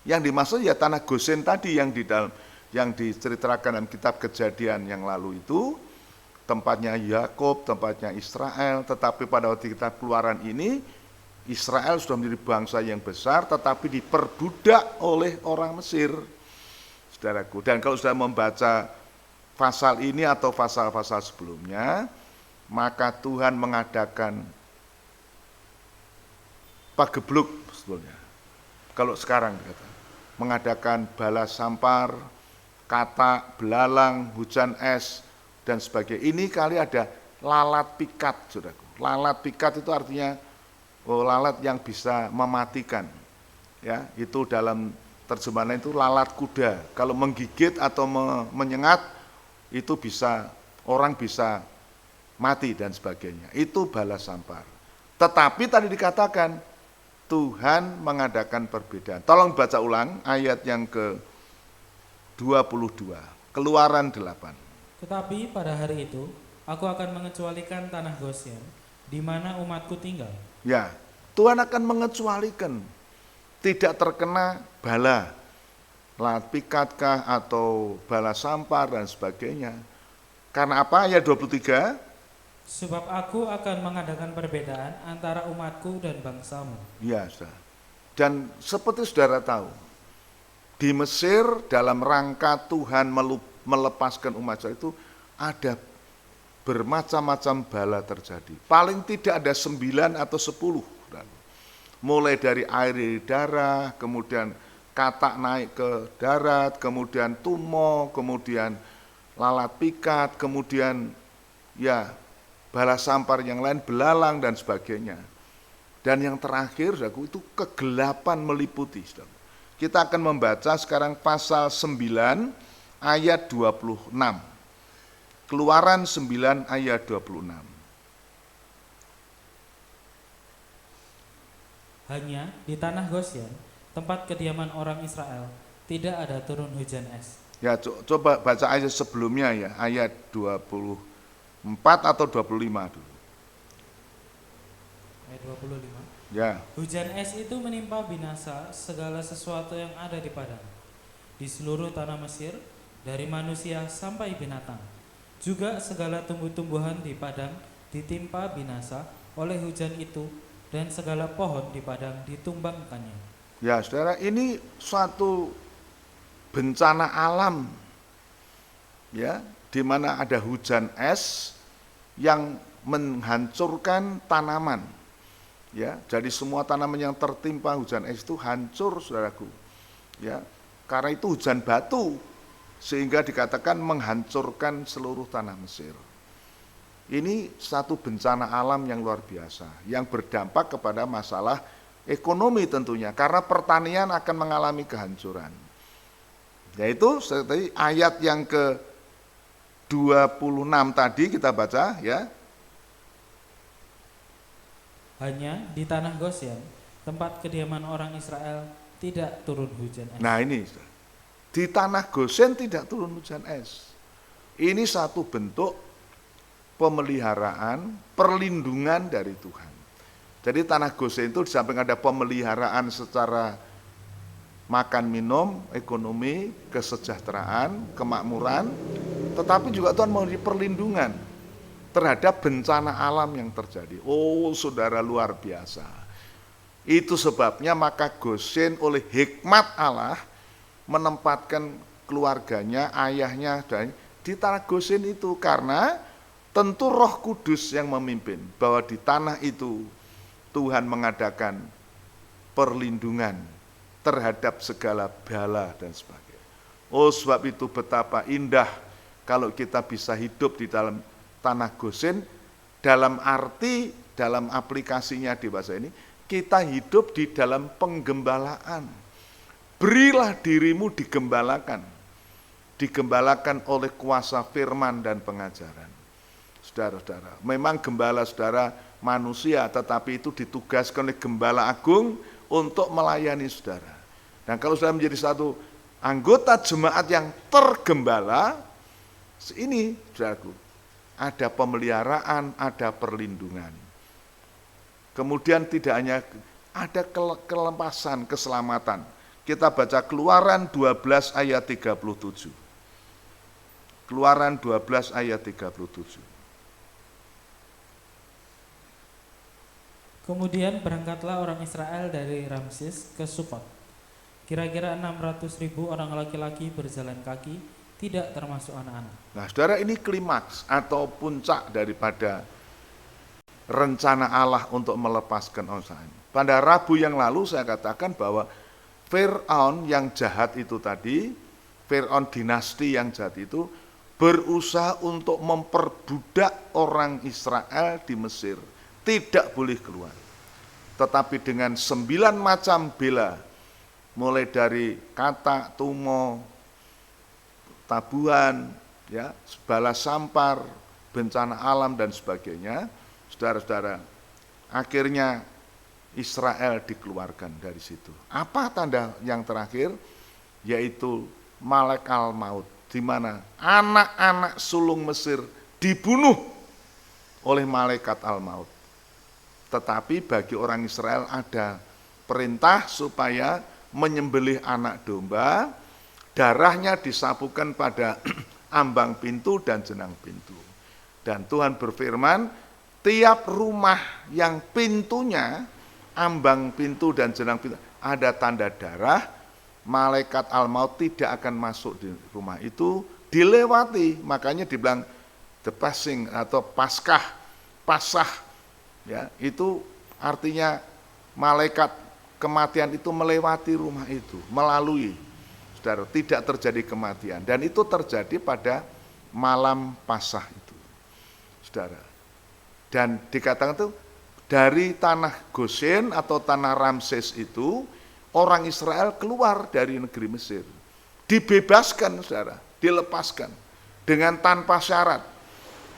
Yang dimaksud ya tanah Gosen tadi yang diceritakan dalam kitab Kejadian yang lalu itu, tempatnya Yakub, tempatnya Israel, tetapi pada waktu kita Keluaran ini, Israel sudah menjadi bangsa yang besar, tetapi diperbudak oleh orang Mesir, saudaraku. Dan kalau sudah membaca pasal ini atau pasal-pasal sebelumnya, maka Tuhan mengadakan pagebluk sebetulnya. Kalau sekarang mengadakan balas sampar, katak, belalang, hujan es, dan sebagainya. Ini kali ada lalat pikat, saudaraku. Lalat pikat itu artinya lalat yang bisa mematikan. Ya, itu dalam terjemahan itu lalat kuda. Kalau menggigit atau menyengat, itu orang bisa mati dan sebagainya. Itu balas sampar. Tetapi tadi dikatakan, Tuhan mengadakan perbedaan. Tolong baca ulang ayat yang ke-22, Keluaran 8. Tetapi pada hari itu, aku akan mengecualikan tanah Gosen, di mana umatku tinggal. Ya, Tuhan akan mengecualikan, tidak terkena bala, lalat pikatkah atau bala sampar dan sebagainya. Karena apa? Ayat 23. Sebab aku akan mengadakan perbedaan antara umatku dan bangsamu. Ya, saudara. Dan seperti saudara tahu, di Mesir dalam rangka Tuhan melepaskan umat Israel itu ada bermacam-macam bala terjadi. Paling tidak ada 9 atau 10. Mulai dari air di darah, kemudian katak naik ke darat, kemudian tumo, kemudian lalat pikat, kemudian ya bala sampar yang lain, belalang dan sebagainya. Dan yang terakhir, saudaraku, itu kegelapan meliputi. Saudaraku. Kita akan membaca sekarang pasal 9 ayat 26. Keluaran 9 ayat 26. Hanya di tanah Gosen, tempat kediaman orang Israel, tidak ada turun hujan es. Ya, coba baca ayat sebelumnya ya, ayat 24 atau 25 dulu. Ayat 25. Ya. Hujan es itu menimpa binasa segala sesuatu yang ada di padang, di seluruh tanah Mesir, dari manusia sampai binatang. Juga segala tumbuh-tumbuhan di padang ditimpa binasa oleh hujan itu, dan segala pohon di padang ditumbangkannya. Ya, saudara, ini suatu bencana alam, ya, di mana ada hujan es yang menghancurkan tanaman. Ya, jadi semua tanaman yang tertimpa hujan es itu hancur, saudaraku. Ya, karena itu hujan batu. sehingga dikatakan menghancurkan seluruh tanah Mesir. Ini satu bencana alam yang luar biasa, yang berdampak kepada masalah ekonomi tentunya, karena pertanian akan mengalami kehancuran. Yaitu seperti ayat yang ke-26 tadi kita baca ya. Hanya di tanah Goshen, tempat kediaman orang Israel, tidak turun hujan es. Nah ini, di tanah Goshen tidak turun hujan es. Ini satu bentuk pemeliharaan, perlindungan dari Tuhan. Jadi tanah Goshen itu di samping ada pemeliharaan secara makan minum, ekonomi, kesejahteraan, kemakmuran, tetapi juga Tuhan memberi perlindungan terhadap bencana alam yang terjadi. Oh saudara, luar biasa. Itu sebabnya maka Goshen oleh hikmat Allah menempatkan keluarganya, ayahnya di tanah Goshen itu, karena tentu Roh Kudus yang memimpin bahwa di tanah itu Tuhan mengadakan perlindungan terhadap segala bala dan sebagainya. Oh sebab itu betapa indah kalau kita bisa hidup di dalam tanah Goshen, dalam arti, dalam aplikasinya di bahasa ini, kita hidup di dalam penggembalaan. Berilah dirimu digembalakan oleh kuasa firman dan pengajaran. Saudara-saudara, memang gembala saudara manusia, tetapi itu ditugaskan oleh gembala agung untuk melayani saudara. Dan kalau saudara menjadi satu anggota jemaat yang tergembala, ini saudaraku, ada pemeliharaan, ada perlindungan. Kemudian tidak hanya ada kelepasan, keselamatan. Kita baca Keluaran 12 ayat 37. Keluaran 12 ayat 37. Kemudian berangkatlah orang Israel dari Ramses ke Sukot. Kira-kira 600.000 orang laki-laki berjalan kaki, tidak termasuk anak-anak. Nah saudara, ini klimaks atau puncak daripada rencana Allah untuk melepaskan Israel. Pada Rabu yang lalu saya katakan bahwa Fir'aun yang jahat itu tadi, Fir'aun dinasti yang jahat itu, berusaha untuk memperbudak orang Israel di Mesir. Tidak boleh keluar. Tetapi dengan 9 macam bela, mulai dari kata, tumo, tabuhan, ya, balas sampar, bencana alam dan sebagainya, saudara-saudara, akhirnya Israel dikeluarkan dari situ. Apa tanda yang terakhir? Yaitu malaikat maut, di mana anak-anak sulung Mesir dibunuh oleh malaikat al-maut. Tetapi bagi orang Israel ada perintah supaya menyembelih anak domba, darahnya disapukan pada ambang pintu dan jenang pintu. Dan Tuhan berfirman, tiap rumah yang pintunya, ambang pintu dan jenang pintu ada tanda darah, malaikat al-maut tidak akan masuk di rumah itu, dilewati. Makanya dibilang the passing atau pasah, ya, itu artinya malaikat kematian itu melewati rumah itu, melalui. Saudara, tidak terjadi kematian, dan itu terjadi pada malam Paskah itu, saudara. Dan dikatakan itu dari tanah Goshen atau tanah Ramses itu orang Israel keluar dari negeri Mesir, dibebaskan, saudara, dilepaskan dengan tanpa syarat.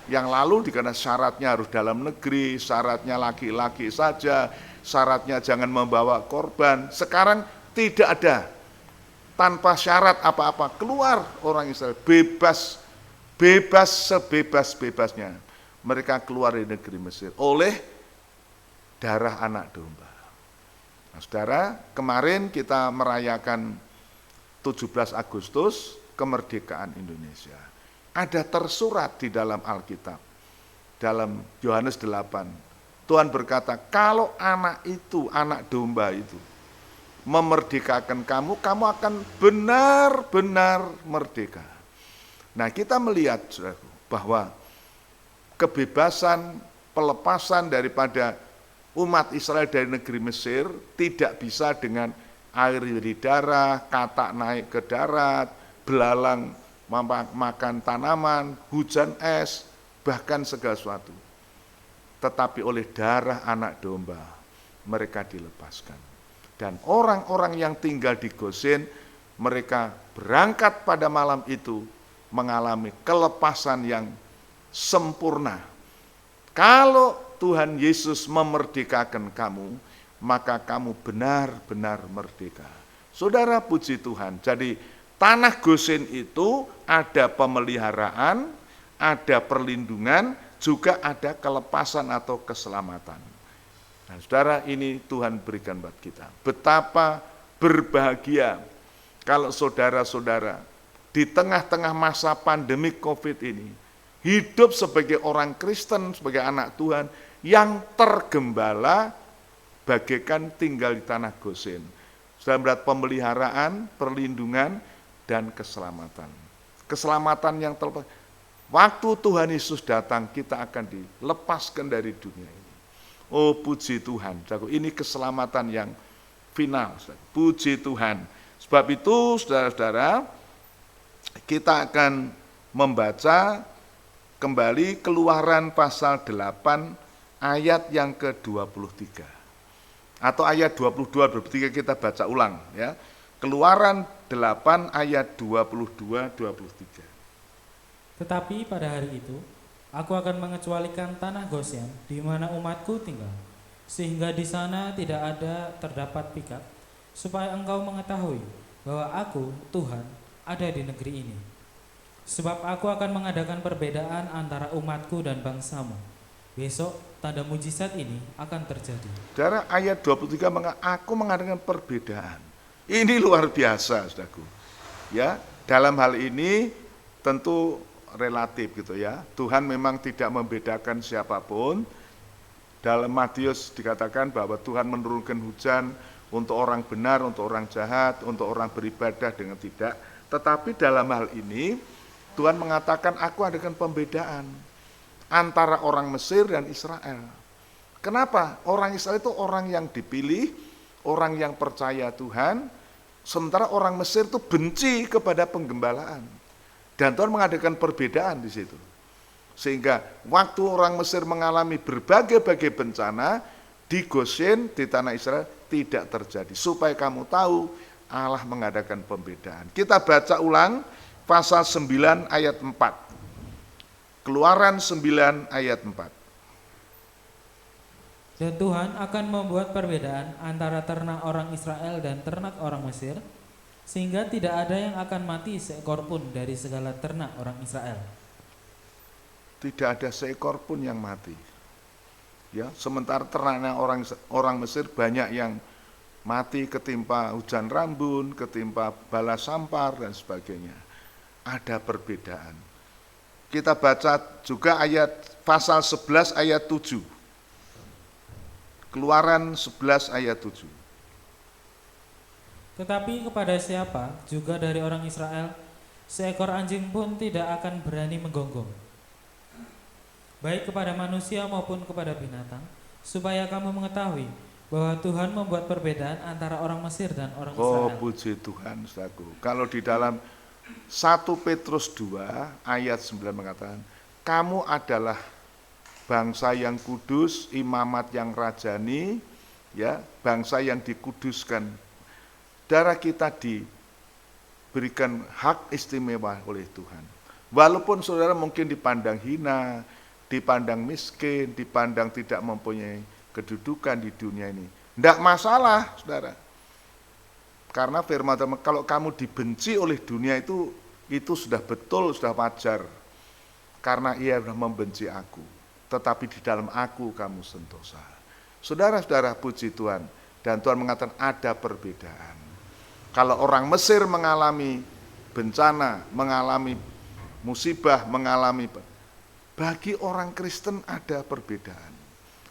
Yang lalu dikatakan syaratnya harus dalam negeri, syaratnya laki-laki saja, syaratnya jangan membawa korban. Sekarang tidak ada, tanpa syarat apa-apa, keluar orang Israel, bebas sebebas-bebasnya. Mereka keluar dari negeri Mesir oleh darah anak domba. Nah, saudara, kemarin kita merayakan 17 Agustus kemerdekaan Indonesia. Ada tersurat di dalam Alkitab, dalam Yohanes 8. Tuhan berkata, kalau anak itu, anak domba itu, memerdekakan kamu, kamu akan benar-benar merdeka. Nah, kita melihat saudaraku, bahwa kebebasan, pelepasan daripada umat Israel dari negeri Mesir tidak bisa dengan air di darah, katak naik ke darat, belalang makan tanaman, hujan es, bahkan segala sesuatu. Tetapi oleh darah anak domba, mereka dilepaskan. Dan orang-orang yang tinggal di Gosen, mereka berangkat pada malam itu mengalami kelepasan yang sempurna. Kalau Tuhan Yesus memerdekakan kamu, maka kamu benar-benar merdeka. Saudara, puji Tuhan. Jadi tanah Gosen itu ada pemeliharaan, ada perlindungan, juga ada kelepasan atau keselamatan. Nah, saudara, ini Tuhan berikan buat kita. Betapa berbahagia kalau saudara-saudara di tengah-tengah masa pandemi COVID ini hidup sebagai orang Kristen, sebagai anak Tuhan yang tergembala bagaikan tinggal di tanah Gosen. Sudah melihat pemeliharaan, perlindungan, dan keselamatan. Keselamatan yang terlepas. Waktu Tuhan Yesus datang, kita akan dilepaskan dari dunia ini. Oh, puji Tuhan. Ini keselamatan yang final. Puji Tuhan. Sebab itu, saudara-saudara, kita akan membaca kembali Keluaran pasal 8 ayat yang ke-23. Atau ayat 22-23 kita baca ulang ya. Keluaran 8 ayat 22-23. Tetapi pada hari itu, aku akan mengecualikan tanah Gosyen di mana umatku tinggal, sehingga di sana tidak ada terdapat pikat, supaya engkau mengetahui bahwa aku, Tuhan, ada di negeri ini. Sebab aku akan mengadakan perbedaan antara umatku dan bangsamu. Besok tanda mujizat ini akan terjadi. Saudara, ayat 23 aku mengadakan perbedaan. Ini luar biasa, saudaraku. Ya, dalam hal ini tentu relatif gitu ya. Tuhan memang tidak membedakan siapapun. Dalam Matius dikatakan bahwa Tuhan menurunkan hujan untuk orang benar, untuk orang jahat, untuk orang beribadah dengan tidak. Tetapi dalam hal ini Tuhan mengatakan aku adakan pembedaan antara orang Mesir dan Israel. Kenapa? Orang Israel itu orang yang dipilih, orang yang percaya Tuhan, sementara orang Mesir itu benci kepada penggembalaan. Dan Tuhan mengadakan perbedaan di situ. Sehingga waktu orang Mesir mengalami berbagai-bagai bencana, di Gosyen, di tanah Israel, tidak terjadi. Supaya kamu tahu, Allah mengadakan pembedaan. Kita baca ulang pasal 9 ayat 4. Keluaran 9 ayat 4. Dan Tuhan akan membuat perbedaan antara ternak orang Israel dan ternak orang Mesir, sehingga tidak ada yang akan mati seekor pun dari segala ternak orang Israel. Tidak ada seekor pun yang mati. Ya, sementara ternaknya orang Mesir banyak yang mati ketimpa hujan rambun, ketimpa bala sampar dan sebagainya. Ada perbedaan. Kita baca juga ayat pasal 11 ayat 7. Keluaran 11 ayat 7. Tetapi kepada siapa juga dari orang Israel, seekor anjing pun tidak akan berani menggonggong, baik kepada manusia maupun kepada binatang, supaya kamu mengetahui bahwa Tuhan membuat perbedaan antara orang Mesir dan orang Israel. Oh, puji Tuhan, saudaraku. Kalau di dalam 1 Petrus 2 ayat 9 mengatakan, kamu adalah bangsa yang kudus, imamat yang rajani, ya, bangsa yang dikuduskan. Darah kita diberikan hak istimewa oleh Tuhan. Walaupun saudara mungkin dipandang hina, dipandang miskin, dipandang tidak mempunyai kedudukan di dunia ini. Tidak masalah, saudara. Karena firman Tuhan, kalau kamu dibenci oleh dunia itu sudah betul, sudah wajar. Karena ia sudah membenci aku. Tetapi di dalam aku kamu sentosa. Saudara-saudara, puji Tuhan. Dan Tuhan mengatakan ada perbedaan. Kalau orang Mesir mengalami bencana, mengalami musibah, bagi orang Kristen ada perbedaan.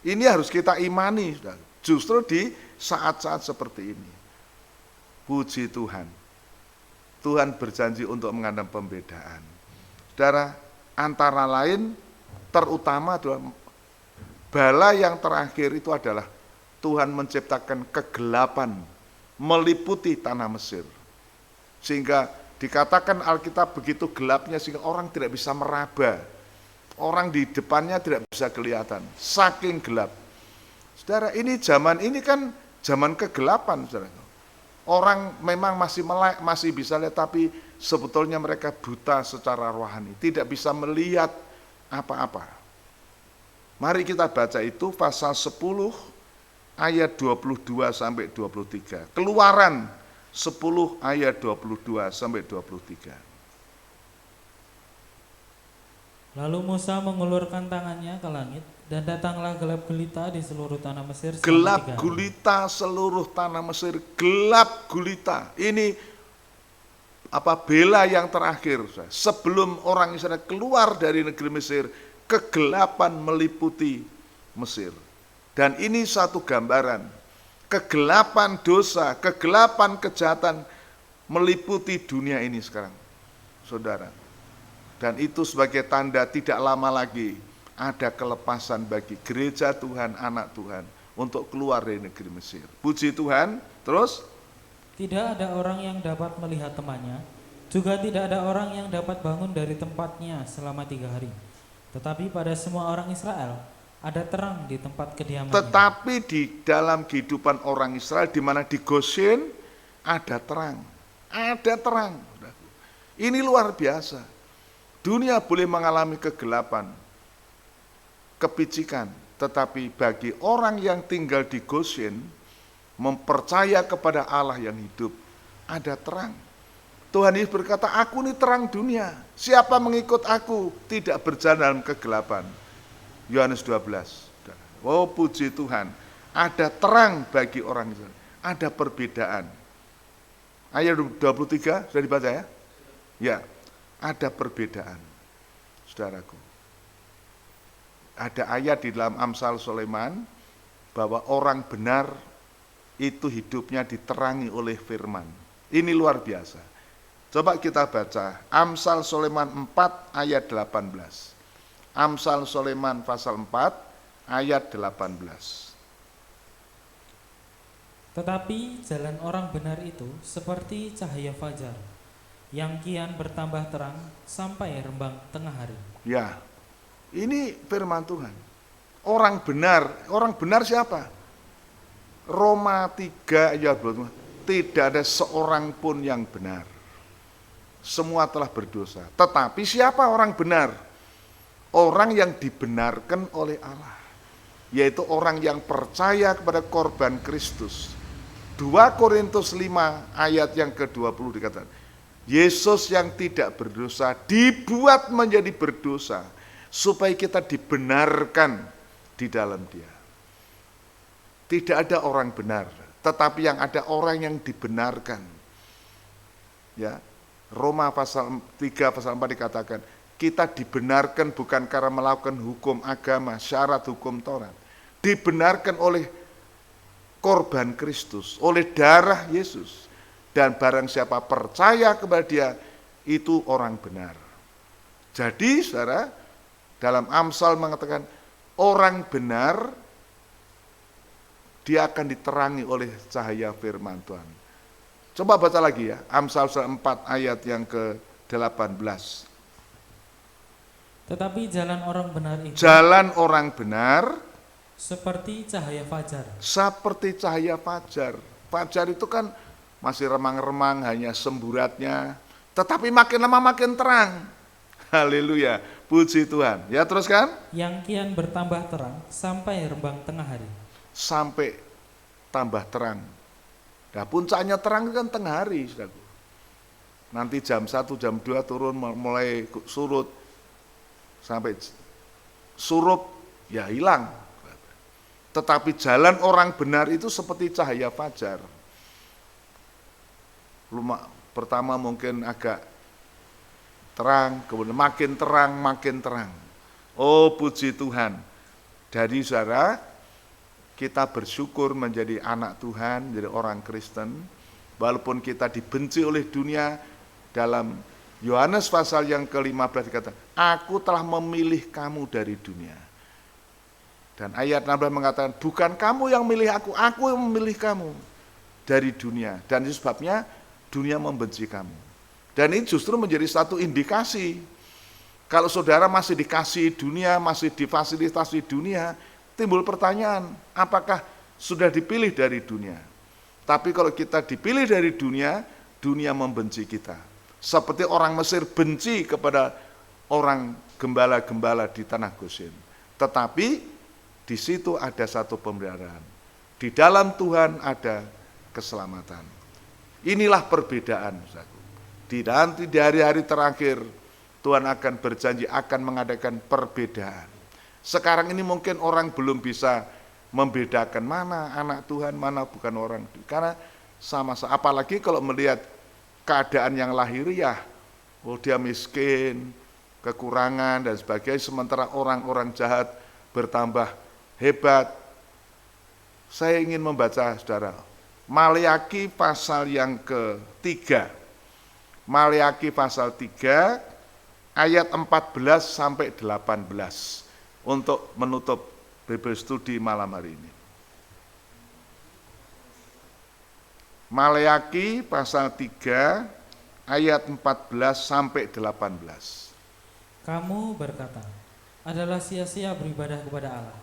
Ini harus kita imani, saudara. Justru di saat-saat seperti ini. Puji Tuhan. Tuhan berjanji untuk mengadakan pembedaan. Saudara, antara lain terutama adalah bala yang terakhir itu adalah Tuhan menciptakan kegelapan meliputi tanah Mesir. Sehingga Dikatakan Alkitab begitu gelapnya sehingga orang tidak bisa meraba. Orang di depannya tidak bisa kelihatan, saking gelap. Saudara, ini zaman ini kan zaman kegelapan, saudara. Orang memang masih melek, masih bisa lihat, tapi sebetulnya mereka buta secara rohani, tidak bisa melihat apa-apa. Mari kita baca itu pasal 10 ayat 22 sampai 23. Keluaran 10 ayat 22 sampai 23. Lalu Musa mengulurkan tangannya ke langit, dan datanglah gelap gulita di seluruh tanah Mesir selama 3 Gelap hari. gulita seluruh tanah Mesir, gelap gulita. Ini bela yang terakhir. Sebelum orang Israel keluar dari negeri Mesir, kegelapan meliputi Mesir. Dan ini satu gambaran, kegelapan dosa, kegelapan kejahatan meliputi dunia ini sekarang, saudara. Dan itu sebagai tanda tidak lama lagi ada kelepasan bagi gereja Tuhan, anak Tuhan, untuk keluar dari negeri Mesir. Puji Tuhan. Terus, Tidak ada orang yang dapat melihat temannya, juga tidak ada orang yang dapat bangun dari tempatnya selama 3 hari. Tetapi pada semua orang Israel ada terang di tempat kediamannya. tetapi di dalam kehidupan orang Israel, di mana di Goshen ada terang. Ada terang. Ini luar biasa. Dunia boleh mengalami kegelapan, kepicikan, tetapi bagi orang yang tinggal di Goshen, mempercaya kepada Allah yang hidup, ada terang. Tuhan Yesus berkata, aku ini terang dunia. Siapa mengikut aku tidak berjalan dalam kegelapan. Yohanes 12. Oh, puji Tuhan. Ada terang bagi orang Israel. Ada perbedaan. Ayat 23 sudah dibaca ya? Ya, ada perbedaan, saudaraku. Ada ayat di dalam Amsal Sulaiman bahwa orang benar itu hidupnya diterangi oleh firman. Ini luar biasa. Coba kita baca Amsal Sulaiman 4 ayat 18. Amsal Sulaiman pasal 4 ayat 18. Tetapi jalan orang benar itu seperti cahaya fajar, yang kian bertambah terang sampai rembang tengah hari. Ya, ini firman Tuhan. Orang benar siapa? Roma 3 ayat 25. Tidak ada seorang pun yang benar. Semua telah berdosa. Tetapi siapa orang benar? Orang yang dibenarkan oleh Allah, yaitu orang yang percaya kepada korban Kristus. 2 Korintus 5 ayat yang ke-20 dikatakan, Yesus yang tidak berdosa dibuat menjadi berdosa supaya kita dibenarkan di dalam Dia. Tidak ada orang benar, tetapi yang ada orang yang dibenarkan. Ya, Roma pasal 3 pasal 4 dikatakan, kita dibenarkan bukan karena melakukan hukum agama, syarat hukum Taurat. Dibenarkan oleh korban Kristus, oleh darah Yesus. Dan barang siapa percaya kepada Dia, itu orang benar. Jadi saudara, dalam Amsal mengatakan, orang benar, dia akan diterangi oleh cahaya firman Tuhan. Coba baca lagi ya, Amsal 4 ayat yang ke-18. Tetapi jalan orang benar itu Jalan orang benar seperti cahaya fajar. seperti cahaya fajar. Fajar itu kan masih remang-remang, hanya semburatnya, tetapi makin lama makin terang. Haleluya, puji Tuhan. Ya teruskan. Yang kian bertambah terang sampai rembang tengah hari. Sampai tambah terang. Nah, puncaknya terang kan tengah hari, saudaraku. Nanti jam 1, jam 2 turun mulai surut. Sampai surup, ya hilang. Tetapi jalan orang benar itu seperti cahaya fajar. Pertama mungkin agak terang, kemudian makin terang, makin terang. Oh puji Tuhan. Jadi saudara, kita bersyukur menjadi anak Tuhan, menjadi orang Kristen, walaupun kita dibenci oleh dunia. Dalam Yohanes pasal yang ke-15 dikatakan, aku telah memilih kamu dari dunia. Dan ayat 16 mengatakan, bukan kamu yang memilih aku yang memilih kamu dari dunia. Dan itu sebabnya dunia membenci kamu. Dan ini justru menjadi satu indikasi. Kalau saudara masih dikasihi dunia, masih difasilitasi dunia, timbul pertanyaan, apakah sudah dipilih dari dunia? Tapi kalau kita dipilih dari dunia, dunia membenci kita. Seperti orang Mesir benci kepada orang gembala-gembala di tanah Gosen. Tetapi di situ ada satu pemeliharaan. Di dalam Tuhan ada keselamatan. Inilah perbedaan, saudaraku. Nanti di hari-hari terakhir Tuhan akan berjanji akan mengadakan perbedaan. Sekarang ini mungkin orang belum bisa membedakan mana anak Tuhan, mana bukan orang. Karena sama-sama, apalagi kalau melihat keadaan yang lahiriah, dia miskin, kekurangan dan sebagainya, sementara orang-orang jahat bertambah hebat. Saya ingin membaca, saudara, Maleaki pasal yang ke-3. Maleaki pasal 3 ayat 14 sampai 18 untuk menutup Bible Study malam hari ini. Maleaki pasal 3 ayat 14 sampai 18. Kamu berkata, adalah sia-sia beribadah kepada Allah.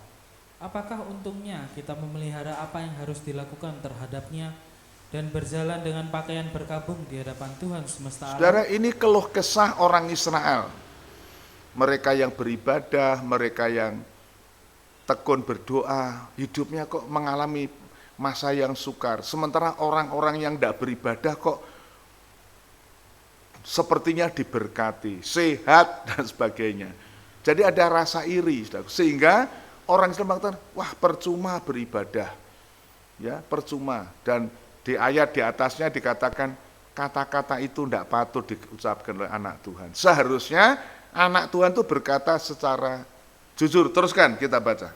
Apakah untungnya kita memelihara apa yang harus dilakukan terhadapnya dan berjalan dengan pakaian berkabung di hadapan Tuhan semesta alam? Saudara, ini keluh kesah orang Israel. Mereka yang beribadah, mereka yang tekun berdoa, hidupnya kok mengalami masa yang sukar. Sementara orang-orang yang tidak beribadah kok sepertinya diberkati, sehat dan sebagainya. Jadi ada rasa iri, sehingga orang Islam mengatakan, wah percuma beribadah, ya percuma. Dan di ayat di atasnya dikatakan kata-kata itu tidak patut diucapkan oleh anak Tuhan. Seharusnya anak Tuhan itu berkata secara jujur. Teruskan kita baca.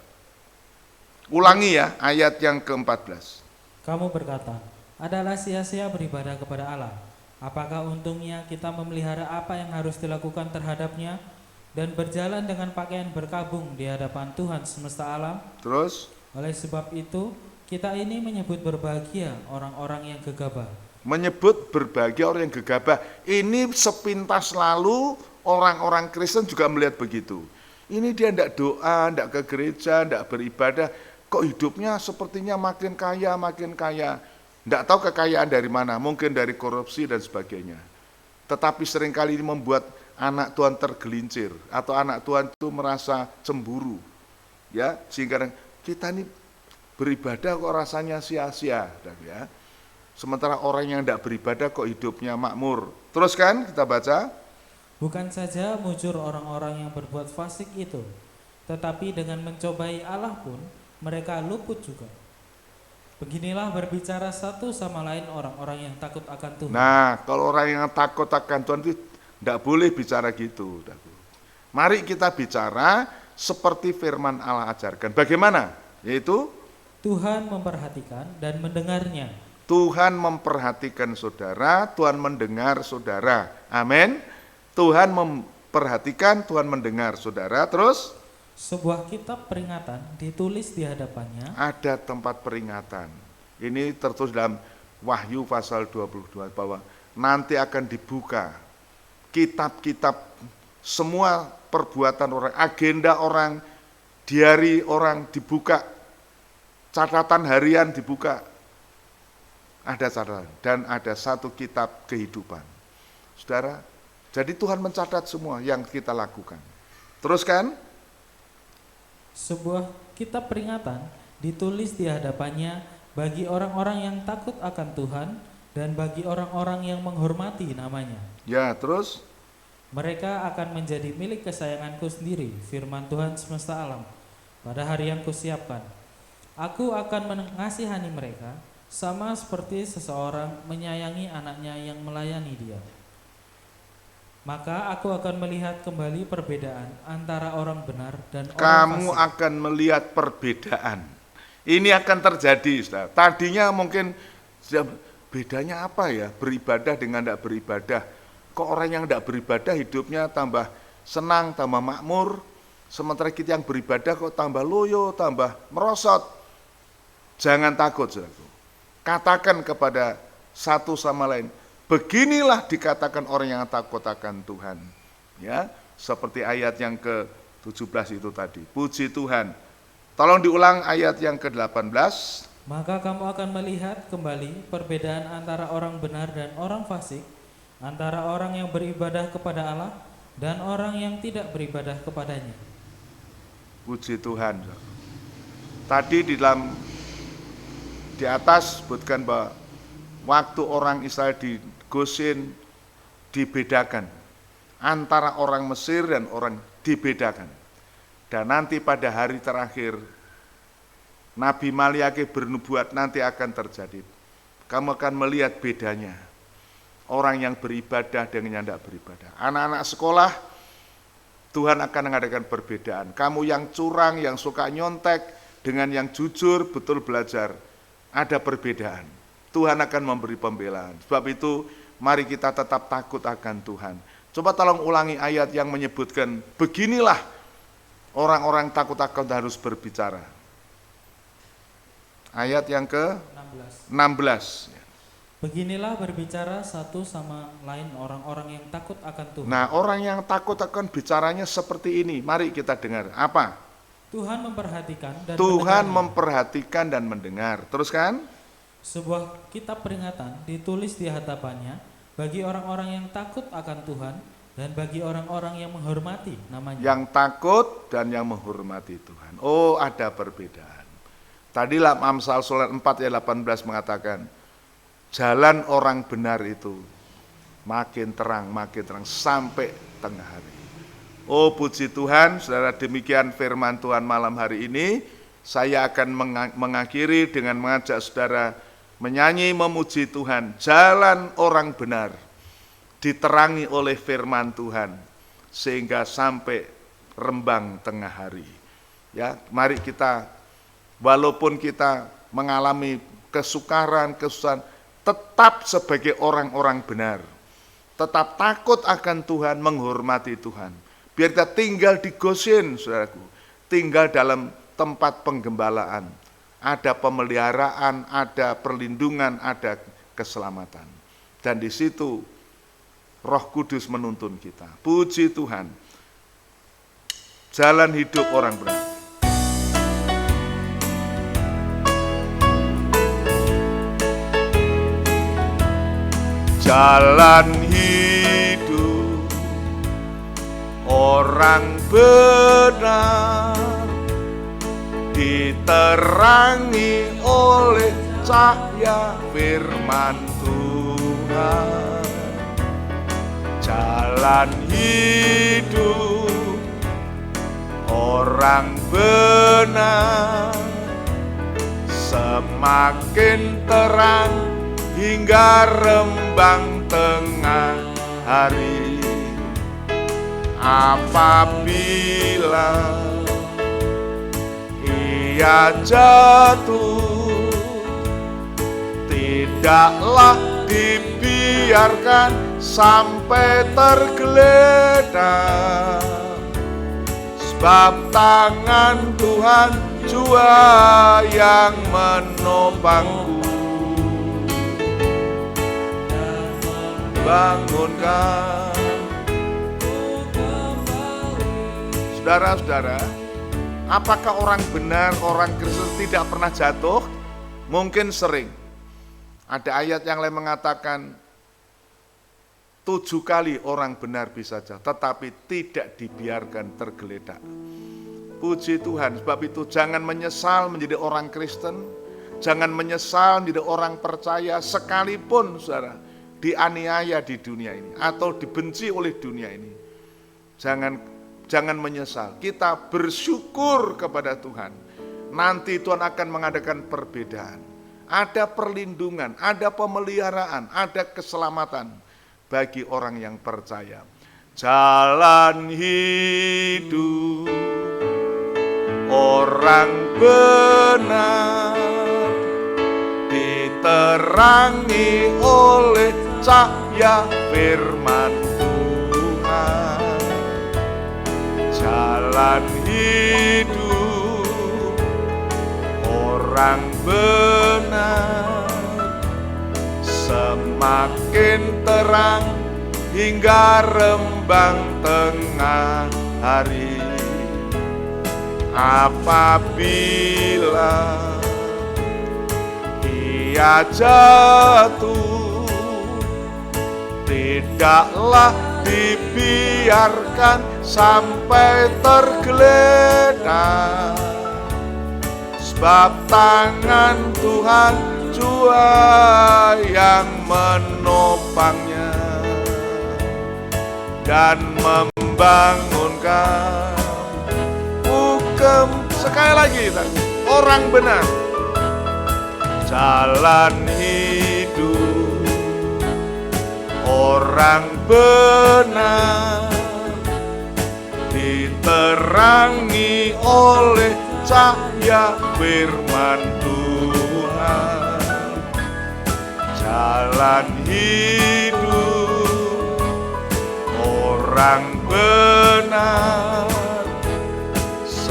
Ulangi ya ayat yang ke-14. Kamu berkata, adalah sia-sia beribadah kepada Allah. Apakah untungnya kita memelihara apa yang harus dilakukan terhadapnya dan berjalan dengan pakaian berkabung di hadapan Tuhan semesta alam? Terus? Oleh sebab itu, kita ini menyebut berbahagia orang-orang yang gegabah. Menyebut berbahagia orang yang gegabah. Ini sepintas lalu orang-orang Kristen juga melihat begitu. Ini dia tidak doa, tidak ke gereja, tidak beribadah. Kok hidupnya sepertinya makin kaya, makin kaya. Tidak tahu kekayaan dari mana, mungkin dari korupsi dan sebagainya. Tetapi seringkali ini membuat anak Tuhan tergelincir. Atau anak Tuhan itu merasa cemburu. Ya, sehingga kita ini beribadah kok rasanya sia-sia, ya. Sementara orang yang tidak beribadah kok hidupnya makmur. Teruskan kita baca. Bukan saja mujur orang-orang yang berbuat fasik itu, tetapi dengan mencobai Allah pun mereka luput juga. Beginilah berbicara satu sama lain orang-orang yang takut akan Tuhan. Nah, kalau orang yang takut akan Tuhan itu tidak boleh bicara gitu. Mari kita bicara seperti firman Allah ajarkan. Bagaimana? Yaitu Tuhan memperhatikan dan mendengarnya. Tuhan memperhatikan saudara, Tuhan mendengar saudara. Amin. Tuhan memperhatikan, Tuhan mendengar saudara. Terus? Sebuah kitab peringatan ditulis di hadapannya. Ada tempat peringatan. Ini tertulis dalam Wahyu pasal 22 bahwa nanti akan dibuka kitab-kitab semua perbuatan orang, agenda orang, diari orang dibuka. Catatan harian dibuka, ada catatan, dan ada satu kitab kehidupan. Saudara, jadi Tuhan mencatat semua yang kita lakukan. Teruskan. Sebuah kitab peringatan ditulis di hadapannya bagi orang-orang yang takut akan Tuhan dan bagi orang-orang yang menghormati namanya. Ya, terus? Mereka akan menjadi milik kesayanganku sendiri, firman Tuhan semesta alam, pada hari yang kusiapkan. Aku akan mengasihani mereka, sama seperti seseorang menyayangi anaknya yang melayani dia. Maka aku akan melihat kembali perbedaan antara orang benar dan orang fasik. Kamu akan melihat perbedaan. Ini akan terjadi, saudara. Tadinya mungkin bedanya apa ya? Beribadah dengan tidak beribadah. Kok orang yang tidak beribadah hidupnya tambah senang, tambah makmur. Sementara kita yang beribadah kok tambah loyo, tambah merosot. Jangan takut, saudaraku. Katakan kepada satu sama lain, Beginilah dikatakan orang yang takut akan Tuhan. Ya, seperti ayat yang ke-17 itu tadi. Puji Tuhan. Tolong diulang ayat yang ke-18. Maka kamu akan melihat kembali perbedaan antara orang benar dan orang fasik, antara orang yang beribadah kepada Allah dan orang yang tidak beribadah kepadanya. Puji Tuhan. Tadi di atas sebutkan bahwa waktu orang Israel di Gosen dibedakan antara orang Mesir dan orang dibedakan. Dan nanti pada hari terakhir Nabi Maliaki bernubuat nanti akan terjadi. Kamu akan melihat bedanya. Orang yang beribadah dengan yang tidak beribadah. Anak-anak sekolah, Tuhan akan mengadakan perbedaan. Kamu yang curang, yang suka nyontek, dengan yang jujur, betul belajar. Ada perbedaan. Tuhan akan memberi pembelaan. Sebab itu, mari kita tetap takut akan Tuhan. Coba tolong ulangi ayat yang menyebutkan, beginilah orang-orang takut akan Tuhan harus berbicara. Ayat yang ke-16. Beginilah berbicara satu sama lain orang-orang yang takut akan Tuhan. Nah, orang yang takut akan bicaranya seperti ini. Mari kita dengar. Apa? Tuhan memperhatikan dan Tuhan mendengarnya. memperhatikan dan mendengar. Teruskan. Sebuah kitab peringatan ditulis di hadapannya bagi orang-orang yang takut akan Tuhan dan bagi orang-orang yang menghormati namanya. Yang takut dan yang menghormati Tuhan. Oh, ada perbedaan. Tadi Amsal surat 4 ayat 18 mengatakan, jalan orang benar itu makin terang sampai tengah hari. Oh, puji Tuhan, saudara, demikian firman Tuhan malam hari ini. Saya akan mengakhiri dengan mengajak saudara menyanyi memuji Tuhan. Jalan orang benar diterangi oleh firman Tuhan sehingga sampai rembang tengah hari. Ya, mari kita, walaupun kita mengalami kesukaran, kesusahan, tetap sebagai orang-orang benar. Tetap takut akan Tuhan, menghormati Tuhan. Biar kita tinggal di Gosen, saudaraku. Tinggal dalam tempat penggembalaan. Ada pemeliharaan, ada perlindungan, ada keselamatan. Dan di situ Roh Kudus menuntun kita. Puji Tuhan. Jalan hidup orang benar. Jalan hidup orang benar diterangi oleh cahaya firman Tuhan. Jalan hidup orang benar semakin terang hingga rembang tengah hari. Apabila ia jatuh, tidaklah dibiarkan sampai tergeletak, sebab tangan Tuhan jua yang menopangku. Bangunkan. Saudara-saudara, apakah orang benar, orang Kristen tidak pernah jatuh? Mungkin sering. Ada ayat yang lain mengatakan 7 kali orang benar bisa jatuh, tetapi tidak dibiarkan tergeletak. Puji Tuhan, sebab itu jangan menyesal menjadi orang Kristen, jangan menyesal menjadi orang percaya sekalipun saudara dianiaya di dunia ini atau dibenci oleh dunia ini. Jangan menyesal. Kita bersyukur kepada Tuhan. Nanti Tuhan akan mengadakan perbedaan. Ada perlindungan, ada pemeliharaan, ada keselamatan bagi orang yang percaya. Jalan hidup orang benar diterangi oleh cahaya firman Tuhan. Jalan hidup orang benar semakin terang hingga rembang tengah hari. Apabila ia jatuh, tidaklah dibiarkan sampai tergeletak, sebab tangan Tuhan jua yang menopangnya dan membangunkan. Sekali lagi, orang benar, jalan hidup orang benar diterangi oleh cahaya firman Tuhan. Jalan hidup orang benar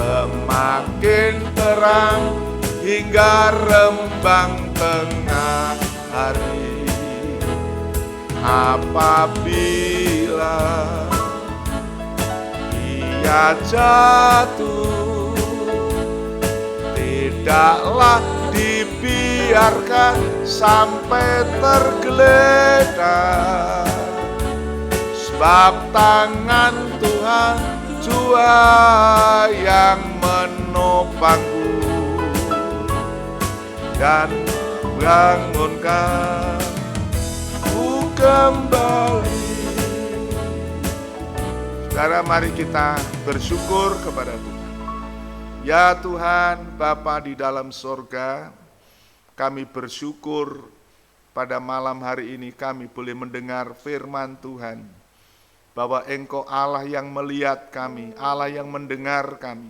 semakin terang hingga rembang tengah hari. Apabila ia jatuh, tidaklah dibiarkan sampai tergeletak, sebab tangan Tuhan jua yang menopangku dan bangunkan ku kembali. Saudara, mari kita bersyukur kepada Tuhan. Ya Tuhan, Bapa di dalam sorga, kami bersyukur pada malam hari ini kami boleh mendengar firman Tuhan, bahwa Engkau Allah yang melihat kami, Allah yang mendengar kami,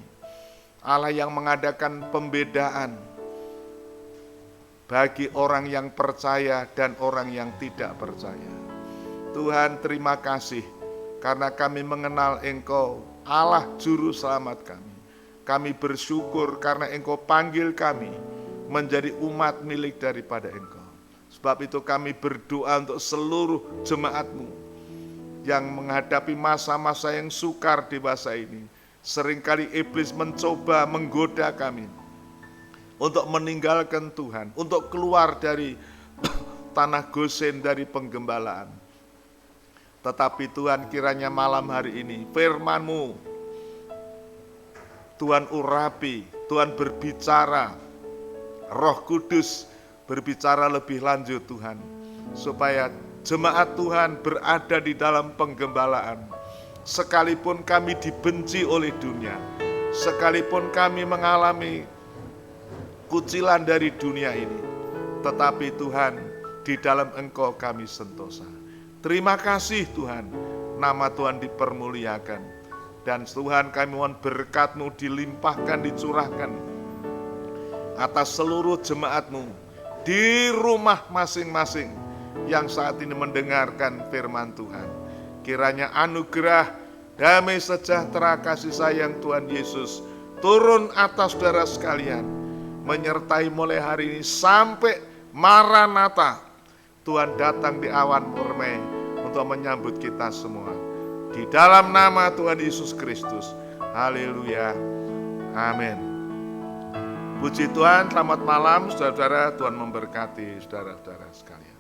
Allah yang mengadakan pembedaan bagi orang yang percaya dan orang yang tidak percaya. Tuhan, terima kasih karena kami mengenal Engkau, Allah Juru Selamat kami. Kami bersyukur karena Engkau panggil kami menjadi umat milik daripada Engkau. Sebab itu kami berdoa untuk seluruh jemaat-Mu yang menghadapi masa-masa yang sukar di masa ini. Seringkali iblis mencoba menggoda kami untuk meninggalkan Tuhan, untuk keluar dari tanah Gosen, dari penggembalaan. Tetapi Tuhan, kiranya malam hari ini firman-Mu Tuhan urapi, Tuhan berbicara, Roh Kudus berbicara lebih lanjut Tuhan, supaya jemaat Tuhan berada di dalam penggembalaan. Sekalipun kami dibenci oleh dunia, sekalipun kami mengalami kucilan dari dunia ini, tetapi Tuhan, di dalam Engkau kami sentosa. Terima kasih Tuhan, nama Tuhan dipermuliakan. Dan Tuhan, kami mohon berkat-Mu dilimpahkan, dicurahkan atas seluruh jemaat-Mu di rumah masing-masing yang saat ini mendengarkan firman Tuhan. Kiranya anugerah, damai sejahtera, kasih sayang Tuhan Yesus turun atas saudara sekalian, menyertai mulai hari ini sampai Maranatha. Tuhan datang di awan murni untuk menyambut kita semua. Di dalam nama Tuhan Yesus Kristus. Haleluya. Amin. Puji Tuhan, selamat malam saudara-saudara, Tuhan memberkati saudara-saudara sekalian.